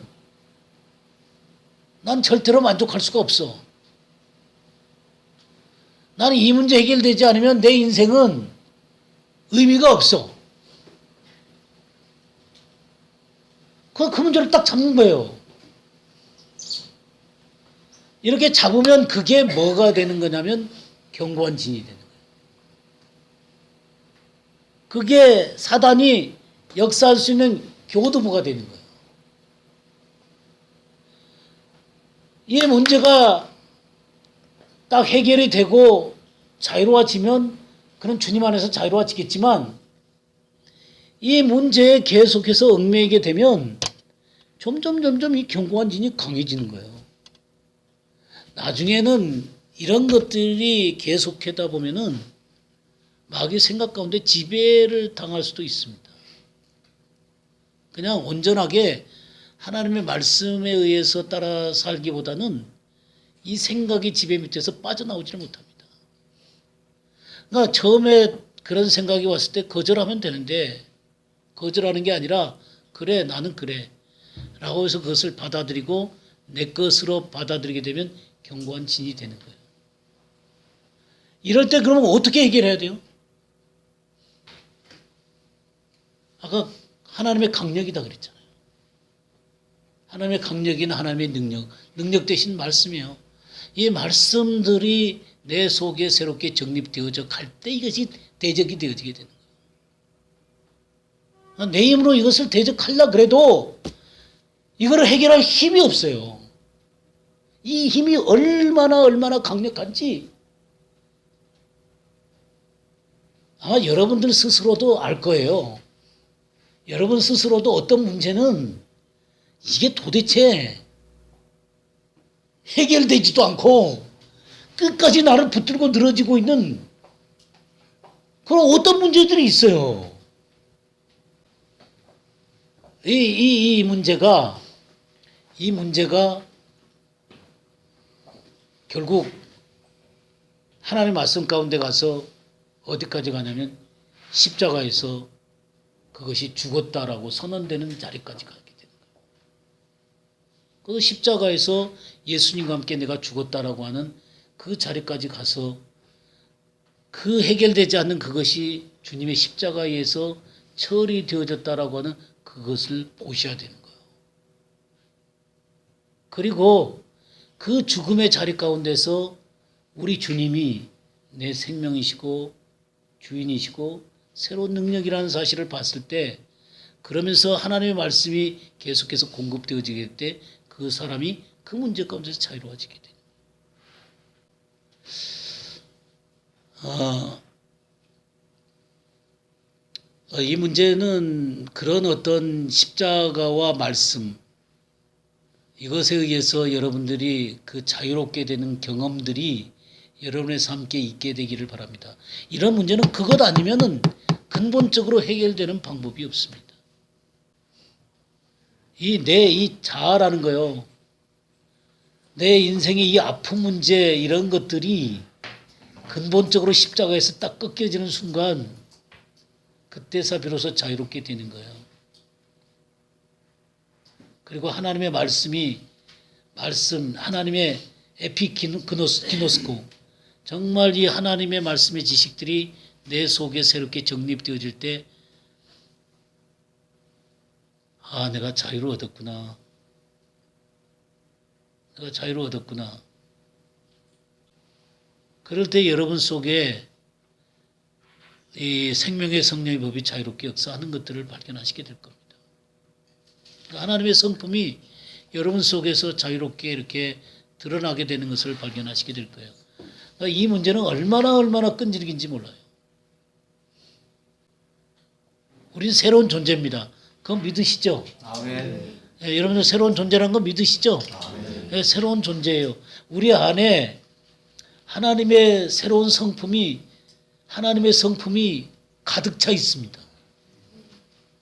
난 절대로 만족할 수가 없어. 나는 이 문제 해결되지 않으면 내 인생은 의미가 없어. 그 문제를 딱 잡는 거예요. 이렇게 잡으면 그게 뭐가 되는 거냐면 견고한 진이 되는 거예요. 그게 사단이 역사할 수 있는 교두보가 되는 거예요. 이 문제가 딱 해결이 되고 자유로워지면 그런 주님 안에서 자유로워지겠지만 이 문제에 계속해서 얽매이게 되면 점점 이 견고한 진이 강해지는 거예요. 나중에는 이런 것들이 계속하다 보면은 마귀의 생각 가운데 지배를 당할 수도 있습니다. 그냥 온전하게 하나님의 말씀에 의해서 따라 살기보다는 이 생각이 지배 밑에서 빠져나오지를 못합니다. 그러니까 처음에 그런 생각이 왔을 때 거절하면 되는데 거절하는 게 아니라 그래 나는 그래 라고 해서 그것을 받아들이고 내 것으로 받아들이게 되면 견고한 진이 되는 거예요. 이럴 때 그러면 어떻게 해결해야 돼요? 아까 하나님의 강력이다 그랬잖아요. 하나님의 강력인 하나님의 능력 대신 말씀이에요. 이 말씀들이 내 속에 새롭게 정립되어져 갈 때 이것이 대적이 되어지게 되는 거예요. 내 힘으로 이것을 대적하려고 그래도 이거를 해결할 힘이 없어요. 이 힘이 얼마나 강력한지 아마 여러분들 스스로도 알 거예요. 여러분 스스로도 어떤 문제는 이게 도대체 해결되지도 않고 끝까지 나를 붙들고 늘어지고 있는 그런 어떤 문제들이 있어요. 이 문제가 결국 하나님의 말씀 가운데 가서 어디까지 가냐면 십자가에서 그것이 죽었다라고 선언되는 자리까지 가게 되는 거예요. 그 십자가에서 예수님과 함께 내가 죽었다라고 하는 그 자리까지 가서 그 해결되지 않는 그것이 주님의 십자가에서 처리되어졌다라고 하는 그것을 보셔야 되는 거예요. 그리고 그 죽음의 자리 가운데서 우리 주님이 내 생명이시고 주인이시고 새로운 능력이라는 사실을 봤을 때, 그러면서 하나님의 말씀이 계속해서 공급되어지게 될 때 그 사람이 그 문제 가운데서 자유로워지게 돼요. 이 문제는 그런 어떤 십자가와 말씀, 이것에 의해서 여러분들이 그 자유롭게 되는 경험들이 여러분의 삶께 있게 되기를 바랍니다. 이런 문제는 그것 아니면은 근본적으로 해결되는 방법이 없습니다. 이 자아라는 거요. 내 인생의 이 아픈 문제, 이런 것들이 근본적으로 십자가에서 딱 꺾여지는 순간, 그때서 비로소 자유롭게 되는 거예요. 그리고 하나님의 하나님의 에피기노스코, 정말 이 하나님의 말씀의 지식들이 내 속에 새롭게 정립되어질 때, 내가 자유를 얻었구나. 내가 자유를 얻었구나. 그럴 때 여러분 속에 이 생명의 성령의 법이 자유롭게 역사하는 것들을 발견하시게 될 겁니다. 하나님의 성품이 여러분 속에서 자유롭게 이렇게 드러나게 되는 것을 발견하시게 될 거예요. 이 문제는 얼마나 끈질긴지 몰라요. 우리는 새로운 존재입니다. 그건 믿으시죠? 아멘. 여러분들 새로운 존재라는 거 믿으시죠? 아멘. 새로운 존재예요. 우리 안에 하나님의 새로운 성품이, 하나님의 성품이 가득 차 있습니다.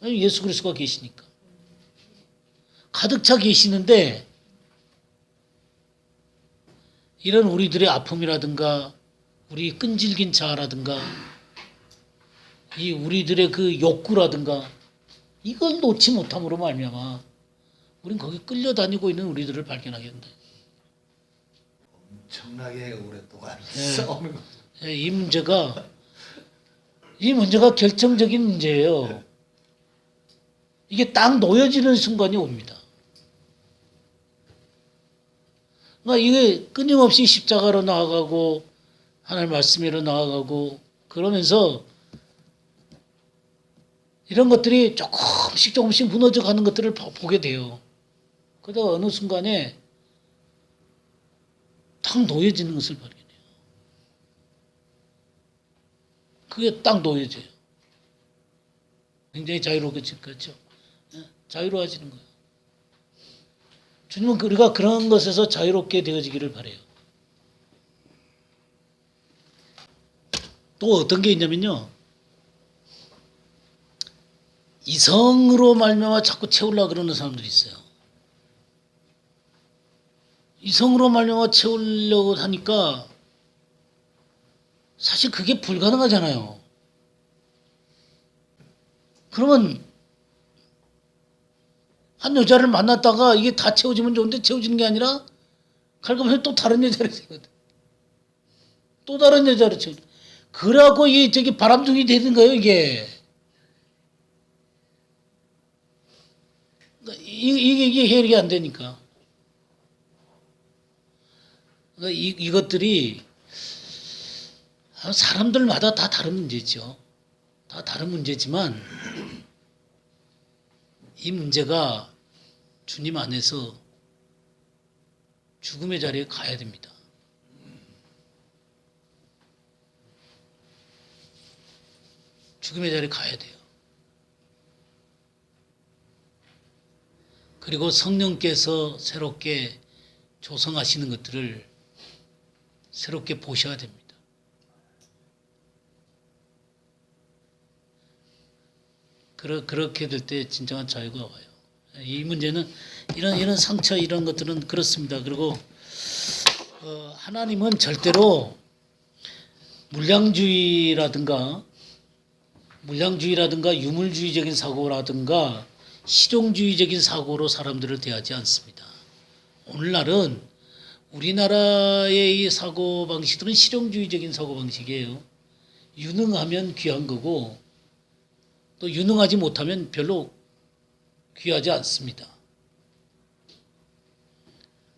예수 그리스도가 계시니까. 가득 차 계시는데, 이런 우리들의 아픔이라든가 우리 끈질긴 자아라든가 이 우리들의 그 욕구라든가 이걸 놓지 못함으로 말미암아 우린 거기 끌려다니고 있는 우리들을 발견하게 된다. 엄청나게 오랫동안 네. 싸우는 거. 이 문제가 결정적인 문제예요. 이게 딱 놓여지는 순간이 옵니다. 그러니까 이게 끊임없이 십자가로 나아가고 하나님 말씀으로 나아가고 그러면서 이런 것들이 조금씩 무너져 가는 것들을 보게 돼요. 그러다가 어느 순간에 딱 놓여지는 것을 발견해요. 그게 딱 놓여져요. 굉장히 자유로워질 거죠. 자유로워지는 거예요. 주님은 우리가 그런 것에서 자유롭게 되어지기를 바라요. 또 어떤 게 있냐면요. 이성으로 말미암아 자꾸 채우려고 그러는 사람들이 있어요. 이성으로 말미암아 채우려고 하니까 사실 그게 불가능하잖아요. 그러면 한 여자를 만났다가 이게 다 채워지면 좋은데 채워지는 게 아니라 갈거면 또 다른 여자를 채워야 돼. 또 다른 여자를 채워야 돼. 그러고 저기 바람둥이 되는 거예요, 이게. 이게 해결이 안 되니까. 그러니까 이것들이 사람들마다 다 다른 문제죠. 다 다른 문제지만 이 문제가 주님 안에서 죽음의 자리에 가야 됩니다. 죽음의 자리에 가야 돼요. 그리고 성령께서 새롭게 조성하시는 것들을 새롭게 보셔야 됩니다. 그렇게 될 때 진정한 자유가 와요. 이 문제는 이런 상처 이런 것들은 그렇습니다. 그리고 하나님은 절대로 물량주의라든가 물량주의라든가 유물주의적인 사고라든가 실용주의적인 사고로 사람들을 대하지 않습니다. 오늘날은 우리나라의 이 사고방식들은 실용주의적인 사고방식이에요. 유능하면 귀한 거고 또 유능하지 못하면 별로 귀하지 않습니다.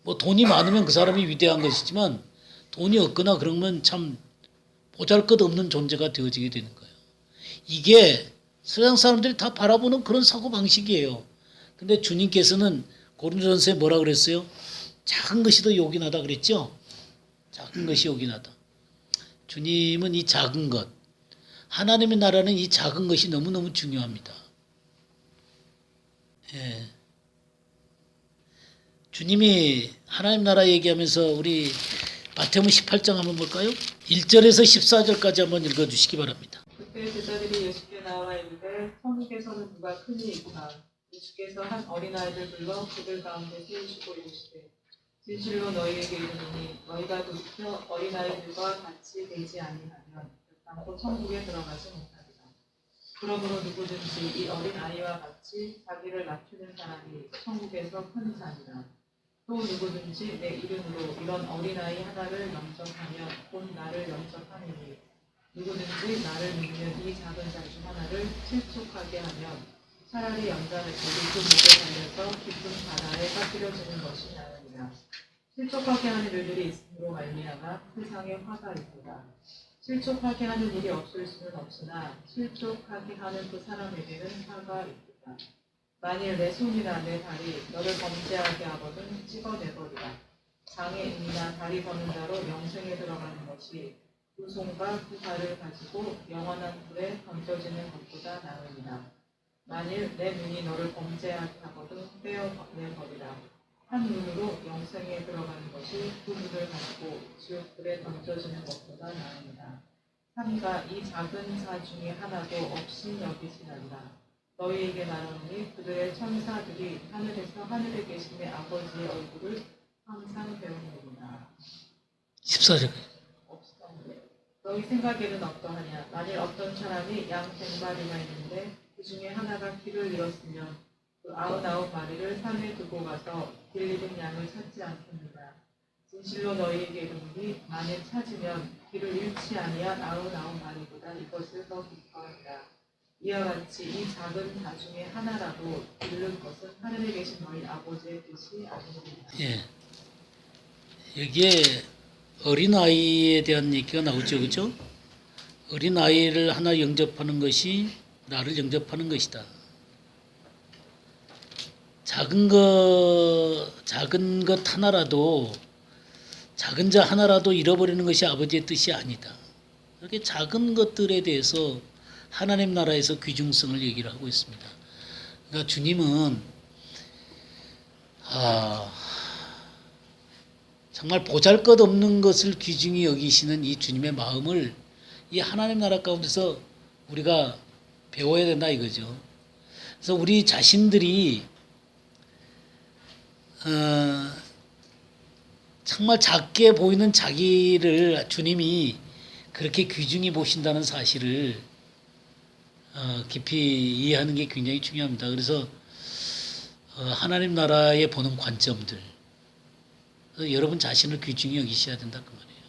뭐 돈이 많으면 그 사람이 위대한 것이지만 돈이 없거나 그러면 참 보잘것없는 존재가 되어지게 되는 거예요. 이게 세상 사람들이 다 바라보는 그런 사고방식이에요. 근데 주님께서는 고린도전서에 뭐라 그랬어요? 작은 것이 더 요긴하다 그랬죠? 작은 것이 요긴하다. 주님은 이 작은 것, 하나님의 나라는 이 작은 것이 너무너무 중요합니다. 예. 주님이 하나님 나라 얘기하면서 우리 마태복음 18장 한번 볼까요? 1절에서 14절까지 한번 읽어주시기 바랍니다. 그때 제자들이 예수께 나와 이르되 천국에서는 누가 크니 있구나. 예수께서 한 어린아이를 불러 그들 가운데 세우시고 이르시되 진실로 너희에게 이르노니 너희가 돌이켜 어린아이들과 같이 되지 아니하면 결단코 천국에 들어가지 못하리라. 그러므로 누구든지 이 어린아이와 같이 자기를 낮추는 사람이 천국에서 큰 자니라. 또 누구든지 내 이름으로 이런 어린아이 하나를 영접하면 곧 나를 영접하느니 누구든지 나를 믿는 이 작은 자 중 하나를 실족하게 하면 차라리 연단을 들이 그 목에 달려서 깊은 바다에 빠뜨려지는 것이 나으니라. 실족하게 하는 일들이 있음으로 말미암아 세상에 화가 있도다. 실족하게 하는 일이 없을 수는 없으나 실족하게 하는 그 사람에게는 화가 있도다. 만일 내 손이나 내 다리 너를 범죄하게 하거든 찍어내버리라. 장애인이나 다리 버는 자로 영생에 들어가는 것이 그 손과 그 발을 가지고 영원한 불에 던져지는 것보다 나으니라. 만일 내 눈이 너를 범죄하게 하거든 떼어내버리라. 한 눈으로 영생에 들어가는 것이 그 눈을 가지고 지옥불에 던져지는 것보다 나으니라. 삼가 이 작은 자 중에 하나도 없이 여기시나니라. 너희에게 말하노니 그들의 천사들이 하늘에서 하늘에 계신 내 아버지의 얼굴을 항상 배우느니라. 14절. 너희 생각에는 어떠하냐? 만일 어떤 사람이 양 100마리가 있는데 그 중에 하나가 길을 잃었으면 그 99마리를 산에 두고 가서 길 잃은 양을 찾지 않겠느냐? 진실로 너희에게 이르노니 만일 찾으면 길을 잃지 아니한 99마리보다 이것을 더 기뻐하리라. 이와 같이 이 작은 자 중에 하나라도 잃는 것은 하늘에 계신 너희 아버지의 뜻이 아니니라. 예. 여기에 어린아이에 대한 얘기가 나오죠. 그죠? 어린아이를 하나 영접하는 것이 나를 영접하는 것이다. 작은 것 하나라도, 작은 자 하나라도 잃어버리는 것이 아버지의 뜻이 아니다. 이렇게 작은 것들에 대해서 하나님 나라에서 귀중성을 얘기를 하고 있습니다. 그러니까 주님은 정말 보잘것없는 것을 귀중히 여기시는 이 주님의 마음을 이 하나님 나라 가운데서 우리가 배워야 된다 이거죠. 그래서 우리 자신들이 정말 작게 보이는 자기를 주님이 그렇게 귀중히 보신다는 사실을 깊이 이해하는 게 굉장히 중요합니다. 그래서 하나님 나라에 보는 관점들, 여러분 자신을 귀중히 여기셔야 된다 그 말이에요.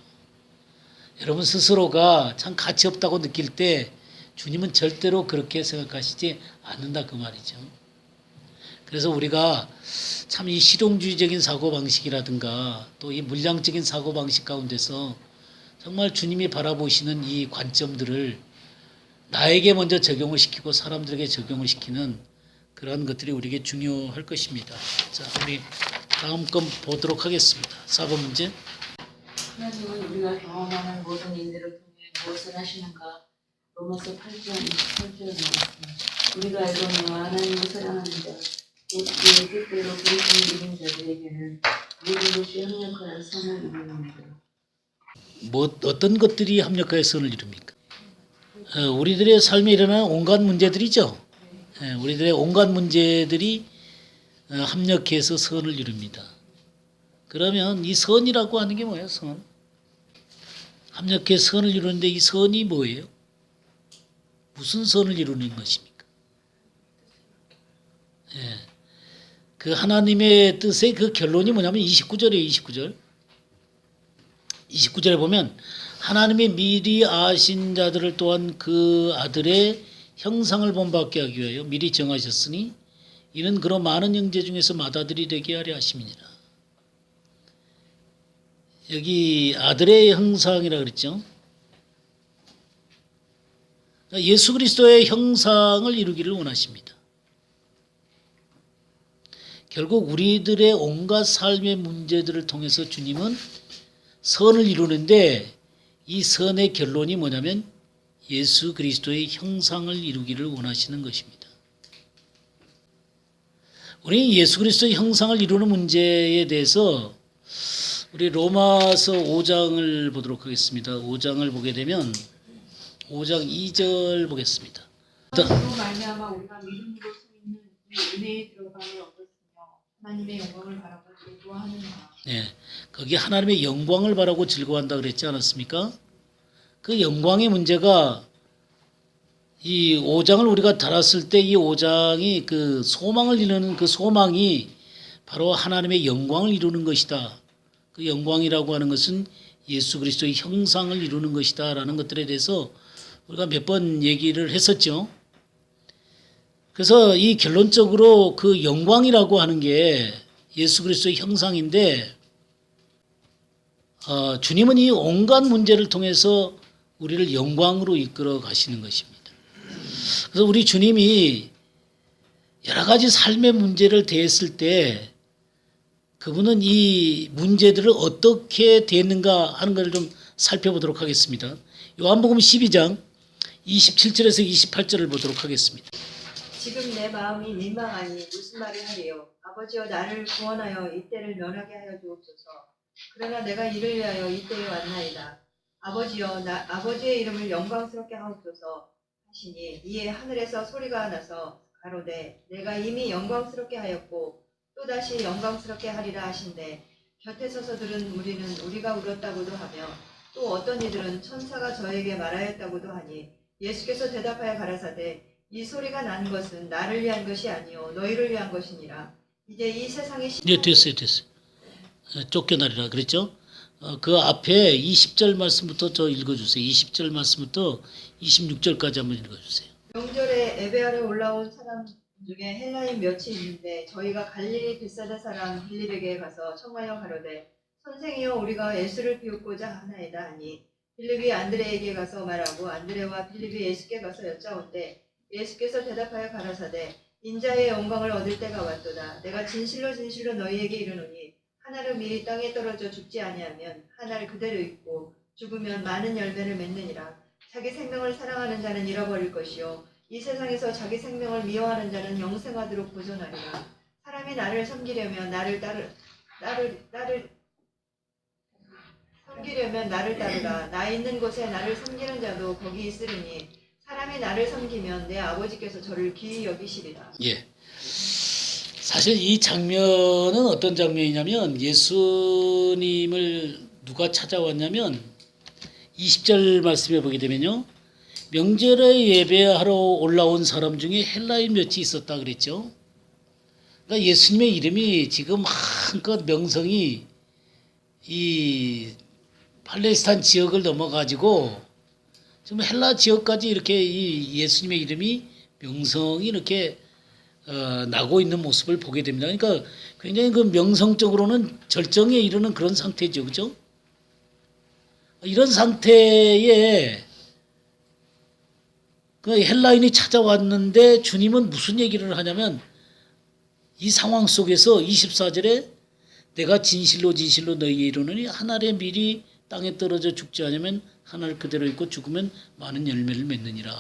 여러분 스스로가 참 가치 없다고 느낄 때 주님은 절대로 그렇게 생각하시지 않는다 그 말이죠. 그래서 우리가 참 이 실용주의적인 사고방식이라든가 또 이 물량적인 사고방식 가운데서 정말 주님이 바라보시는 이 관점들을 나에게 먼저 적용을 시키고 사람들에게 적용을 시키는 그러한 것들이 우리에게 중요할 것입니다. 자, 우리 다음 건 보도록 하겠습니다. 4번 문제. 하나님은 우리가 경험하는 모든 일들을 통해 무엇을 하시는가? 로마서 8장 28절에 나왔습니다. 우리가 알거니와 하나님을 사랑하는 자, 곧 그의 뜻대로 부르신 이른 자들에게는 모든 것이 합력하여 선을 이루느니라. 어떤 것들이 합력하여 선을 이룹니까? 우리들의 삶에 일어나는 온갖 문제들이죠. 우리들의 온갖 문제들이 합력해서 선을 이룹니다. 그러면 이 선이라고 하는 게 뭐예요? 선. 합력해서 선을 이루는데 이 선이 뭐예요? 무슨 선을 이루는 것입니까? 예. 그 하나님의 뜻의 그 결론이 뭐냐면 29절이에요. 29절. 29절에 보면 하나님의 미리 아신 자들을 또한 그 아들의 형상을 본받게 하기 위하여 미리 정하셨으니 이는 그런 많은 형제 중에서 맏아들이 되게 하려 하심이니라. 여기 아들의 형상이라 그랬죠. 예수 그리스도의 형상을 이루기를 원하십니다. 결국 우리들의 온갖 삶의 문제들을 통해서 주님은 선을 이루는데 이 선의 결론이 뭐냐면 예수 그리스도의 형상을 이루기를 원하시는 것입니다. 우리 예수 그리스도의 형상을 이루는 문제에 대해서 우리 로마서 5장을 보도록 하겠습니다. 5장을 보게 되면 5장 2절 보겠습니다. 그로 말미암아 우리가 믿음으로 서 있는 이 은혜에 들어감을 얻었으며 하나님의 영광을 바라고 즐거워하느니라. 네, 거기 하나님의 영광을 바라고 즐거워한다 그랬지 않았습니까? 그 영광의 문제가 이 5장을 우리가 달았을 때 이 5장이 그 소망을 이루는 그 소망이 바로 하나님의 영광을 이루는 것이다. 그 영광이라고 하는 것은 예수 그리스도의 형상을 이루는 것이다 라는 것들에 대해서 우리가 몇 번 얘기를 했었죠. 그래서 이 결론적으로 그 영광이라고 하는 게 예수 그리스도의 형상인데 주님은 이 온갖 문제를 통해서 우리를 영광으로 이끌어 가시는 것입니다. 그래서 우리 주님이 여러 가지 삶의 문제를 대했을 때 그분은 이 문제들을 어떻게 대했는가 하는 것을 좀 살펴보도록 하겠습니다. 요한복음 12장 27절에서 28절을 보도록 하겠습니다. 지금 내 마음이 민망하니 무슨 말을 하리요. 아버지여 나를 구원하여 이때를 면하게 하여 주옵소서. 그러나 내가 이를 위하여 이때에 왔나이다. 아버지여 아버지의 이름을 영광스럽게 하옵소서 하시니 이에 하늘에서 소리가 나서 가로되 내가 이미 영광스럽게 하였고 또다시 영광스럽게 하리라 하신대 곁에 서서 들은 우리는 우리가 울었다고도 하며 또 어떤 이들은 천사가 저에게 말하였다고도 하니 예수께서 대답하여 가라사대 이 소리가 난 것은 나를 위한 것이 아니요 너희를 위한 것이니라. 이제 이 세상의 네, 됐어요. 쫓겨나리라 그랬죠. 그 앞에 20절 말씀부터 저 읽어주세요. 20절 말씀부터 26절까지 한번 읽어주세요. 명절에 에베아로 올라온 사람 중에 헬라인 몇이 있는데 저희가 갈릴리 벳사다 사람 빌립에게 가서 청하여 가로되 선생이여 우리가 예수를 비웃고자 하나이다 하니 빌립이 안드레에게 가서 말하고 안드레와 빌립이 예수께 가서 여짜온대 예수께서 대답하여 가라사대 인자의 영광을 얻을 때가 왔도다. 내가 진실로 진실로 너희에게 이르노니 하나를 미리 땅에 떨어져 죽지 아니하면 하나를 그대로 있고 죽으면 많은 열매를 맺느니라. 자기 생명을 사랑하는 자는 잃어버릴 것이요 이 세상에서 자기 생명을 미워하는 자는 영생하도록 보존하리라. 사람이 나를 섬기려면 나를 따르라. 나 있는 곳에 나를 섬기는 자도 거기 있으리니 사람이 나를 섬기면 내 아버지께서 저를 귀히 여기시리라. 예. 사실 이 장면은 어떤 장면이냐면 예수님을 누가 찾아왔냐면 20절 말씀에 보게 되면요. 명절에 예배하러 올라온 사람 중에 헬라인 몇이 있었다 그랬죠. 그러니까 예수님의 이름이 지금 한껏 명성이 이 팔레스타인 지역을 넘어가지고 지금 헬라 지역까지 이렇게 이 예수님의 이름이 명성이 이렇게 나고 있는 모습을 보게 됩니다. 그러니까 굉장히 그 명성적으로는 절정에 이르는 그런 상태죠, 그죠? 이런 상태에 그 헬라인이 찾아왔는데 주님은 무슨 얘기를 하냐면 이 상황 속에서 24절에 내가 진실로 진실로 너희에게 이르노니 하늘에 미리 땅에 떨어져 죽지 않으면 하늘 그대로 있고 죽으면 많은 열매를 맺느니라.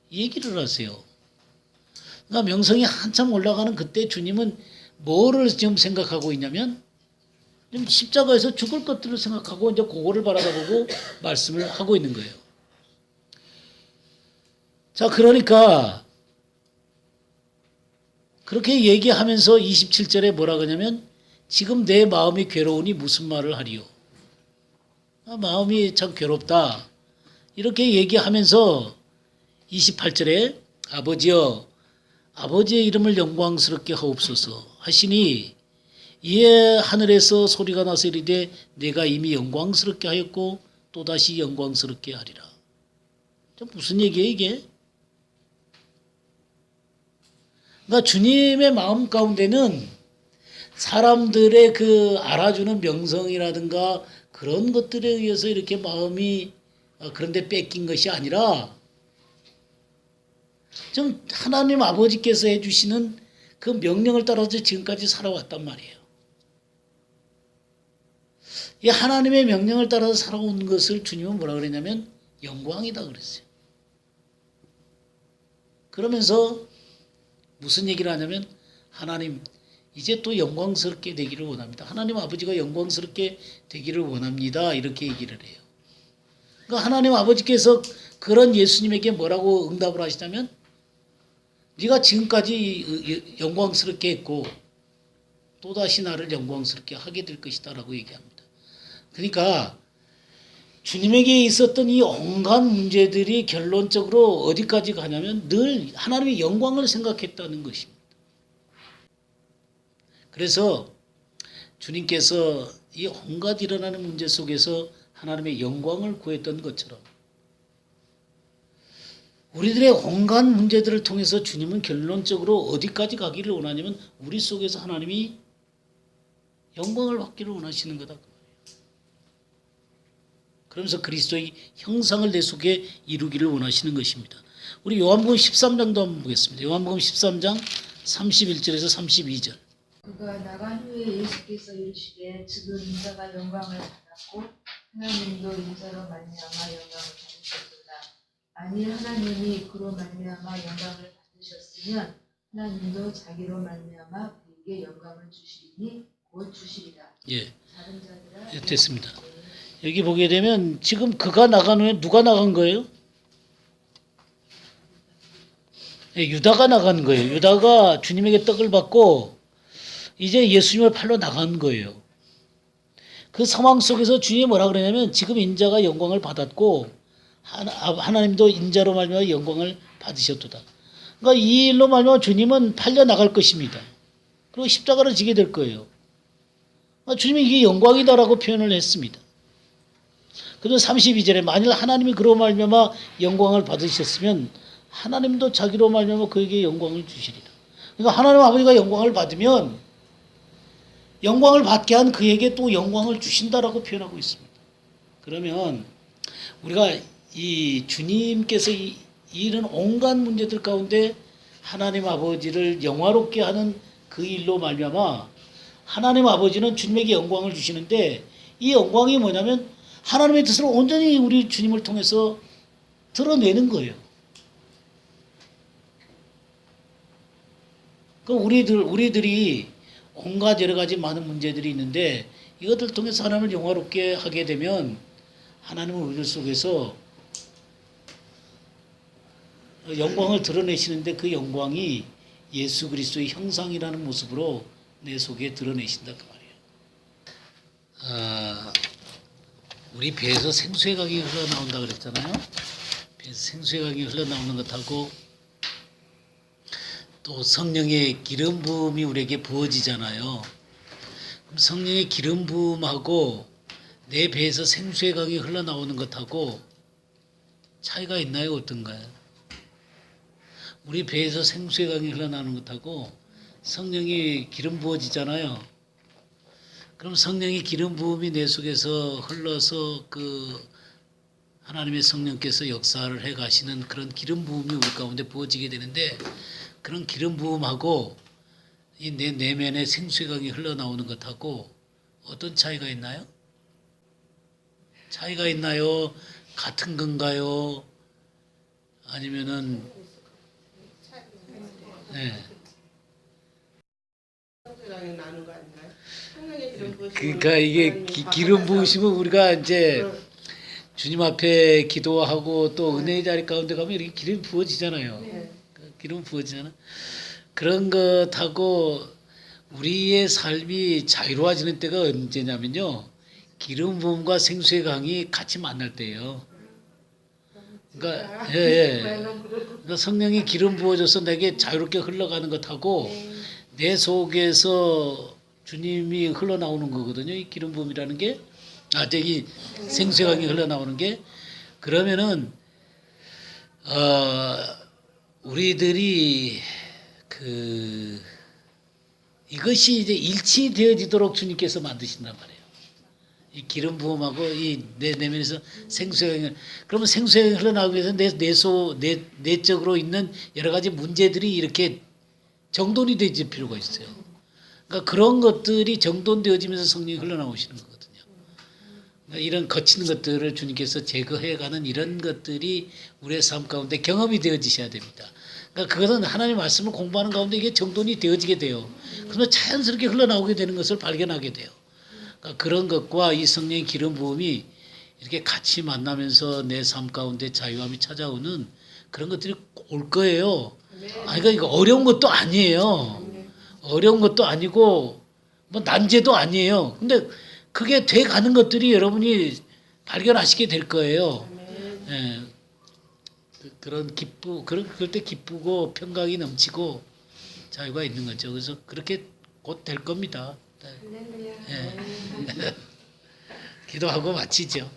이 얘기를 하세요. 그러니까 명성이 한참 올라가는 그때 주님은 뭐를 지금 생각하고 있냐면 지금 십자가에서 죽을 것들을 생각하고 이제 그거를 바라보고 말씀을 하고 있는 거예요. 자, 그러니까 그렇게 얘기하면서 27절에 뭐라 그러냐면 지금 내 마음이 괴로우니 무슨 말을 하리요. 마음이 참 괴롭다. 이렇게 얘기하면서 28절에 아버지여 아버지의 이름을 영광스럽게 하옵소서 하시니 이에 하늘에서 소리가 나서 이르되 내가 이미 영광스럽게 하였고 또다시 영광스럽게 하리라. 무슨 얘기예요 이게? 그러니까 주님의 마음 가운데는 사람들의 그 알아주는 명성이라든가 그런 것들에 의해서 이렇게 마음이 그런데 뺏긴 것이 아니라 좀 하나님 아버지께서 해주시는 그 명령을 따라서 지금까지 살아왔단 말이에요. 이 하나님의 명령을 따라서 살아온 것을 주님은 뭐라 그랬냐면 영광이다 그랬어요. 그러면서 무슨 얘기를 하냐면 하나님 이제 또 영광스럽게 되기를 원합니다. 하나님 아버지가 영광스럽게 되기를 원합니다. 이렇게 얘기를 해요. 그러니까 하나님 아버지께서 그런 예수님에게 뭐라고 응답을 하시냐면 네가 지금까지 영광스럽게 했고 또다시 나를 영광스럽게 하게 될 것이다 라고 얘기합니다. 그러니까 주님에게 있었던 이 온갖 문제들이 결론적으로 어디까지 가냐면 늘 하나님의 영광을 생각했다는 것입니다. 그래서 주님께서 이 온갖 일어나는 문제 속에서 하나님의 영광을 구했던 것처럼 우리들의 온갖 문제들을 통해서 주님은 결론적으로 어디까지 가기를 원하냐면 우리 속에서 하나님이 영광을 받기를 원하시는 거다. 그러면서 그리스도의 형상을 내 속에 이루기를 원하시는 것입니다. 우리 요한복음 13장도 한번 보겠습니다. 요한복음 13장 31절에서 32절. 그가 나간 후에 예수께서 이르시되 지금 인자가 영광을 받았고 하나님도 인자로 말미암아 영광을 받으셨도다. 만일 하나님이 그로 말미암아 영광을 받으셨으면 하나님도 자기로 말미암아 그에게 영광을 주시리니 곧 주시리라. 예, 다른 자들아 예, 됐습니다. 여기 보게 되면 지금 그가 나간 후에 누가 나간 거예요? 예, 유다가 나간 거예요. 유다가 주님에게 떡을 받고 이제 예수님을 팔러 나간 거예요. 그 상황 속에서 주님이 뭐라 그러냐면 지금 인자가 영광을 받았고 하나님도 인자로 말미암아 영광을 받으셨도다. 그러니까 이 일로 말미암아 주님은 팔려 나갈 것입니다. 그리고 십자가를 지게 될 거예요. 그러니까 주님이 이게 영광이다라고 표현을 했습니다. 그리고 32절에 만일 하나님이 그로 말미암아 영광을 받으셨으면 하나님도 자기로 말미암아 그에게 영광을 주시리라. 그러니까 하나님 아버지가 영광을 받으면 영광을 받게 한 그에게 또 영광을 주신다라고 표현하고 있습니다. 그러면 우리가 이 주님께서 이런 온갖 문제들 가운데 하나님 아버지를 영화롭게 하는 그 일로 말미암아 하나님 아버지는 주님에게 영광을 주시는데 이 영광이 뭐냐면 하나님의 뜻을 온전히 우리 주님을 통해서 드러내는 거예요. 그럼 우리들이 온갖 여러 가지 많은 문제들이 있는데 이것들 통해서 하나님을 영화롭게 하게 되면 하나님은 우리들 속에서 영광을 드러내시는데 그 영광이 예수 그리스도의 형상이라는 모습으로 내 속에 드러내신다 그 말이에요. 우리 배에서 생수의 강이 흘러나온다 그랬잖아요. 배에서 생수의 강이 흘러나오는 것하고 또 성령의 기름 부음이 우리에게 부어지잖아요. 그럼 성령의 기름 부음하고 내 배에서 생수의 강이 흘러나오는 것하고 차이가 있나요? 어떤가요? 우리 배에서 생수의 강이 흘러나오는 것하고 성령이 기름 부어지잖아요. 그럼 성령의 기름 부음이 내 속에서 흘러서 그 하나님의 성령께서 역사를 해 가시는 그런 기름 부음이 우리 가운데 부어지게 되는데 그런 기름 부음하고 이 내 내면의 생수의 강이 흘러나오는 것하고 어떤 차이가 있나요? 차이가 있나요? 같은 건가요? 아니면은 네. 그러니까 이게 기름 부으시면 우리가 이제 주님 앞에 기도하고 또 은혜의 자리 가운데 가면 이렇게 기름 부어지잖아요. 기름 부어지잖아. 그런 것하고 우리의 삶이 자유로워지는 때가 언제냐면요. 기름 부음과 생수의 강이 같이 만날 때예요. 그러니까 그러니까 성령이 기름 부어줘서 내게 자유롭게 흘러가는 것하고 내 속에서 주님이 흘러나오는 거거든요. 이 기름 부음이라는 게 저기 생수강이 흘러나오는 게 그러면은 우리들이 이것이 이제 일치되어지도록 주님께서 만드신단 말이에요. 이 기름 부음하고 이 내 내면에서 생수강이 그러면 생수강이 흘러나오기 위해서 내적으로 있는 여러 가지 문제들이 이렇게 정돈이 되질 필요가 있어요. 그러니까 그런 것들이 정돈되어지면서 성령이 흘러나오시는 거거든요. 그러니까 이런 거친 것들을 주님께서 제거해가는 이런 것들이 우리의 삶 가운데 경험이 되어지셔야 됩니다. 그러니까 그것은 하나님의 말씀을 공부하는 가운데 이게 정돈이 되어지게 돼요. 그러면 자연스럽게 흘러나오게 되는 것을 발견하게 돼요. 그러니까 그런 것과 이 성령의 기름 부음이 이렇게 같이 만나면서 내 삶 가운데 자유함이 찾아오는 그런 것들이 올 거예요. 그러니까 이거 어려운 것도 아니에요. 어려운 것도 아니고 뭐 난제도 아니에요. 근데 그게 돼 가는 것들이 여러분이 발견하시게 될 거예요. 예. 그럴 때 기쁘고 평강이 넘치고 자유가 있는 거죠. 그래서 그렇게 곧 될 겁니다. 네. 예. 기도하고 마치죠.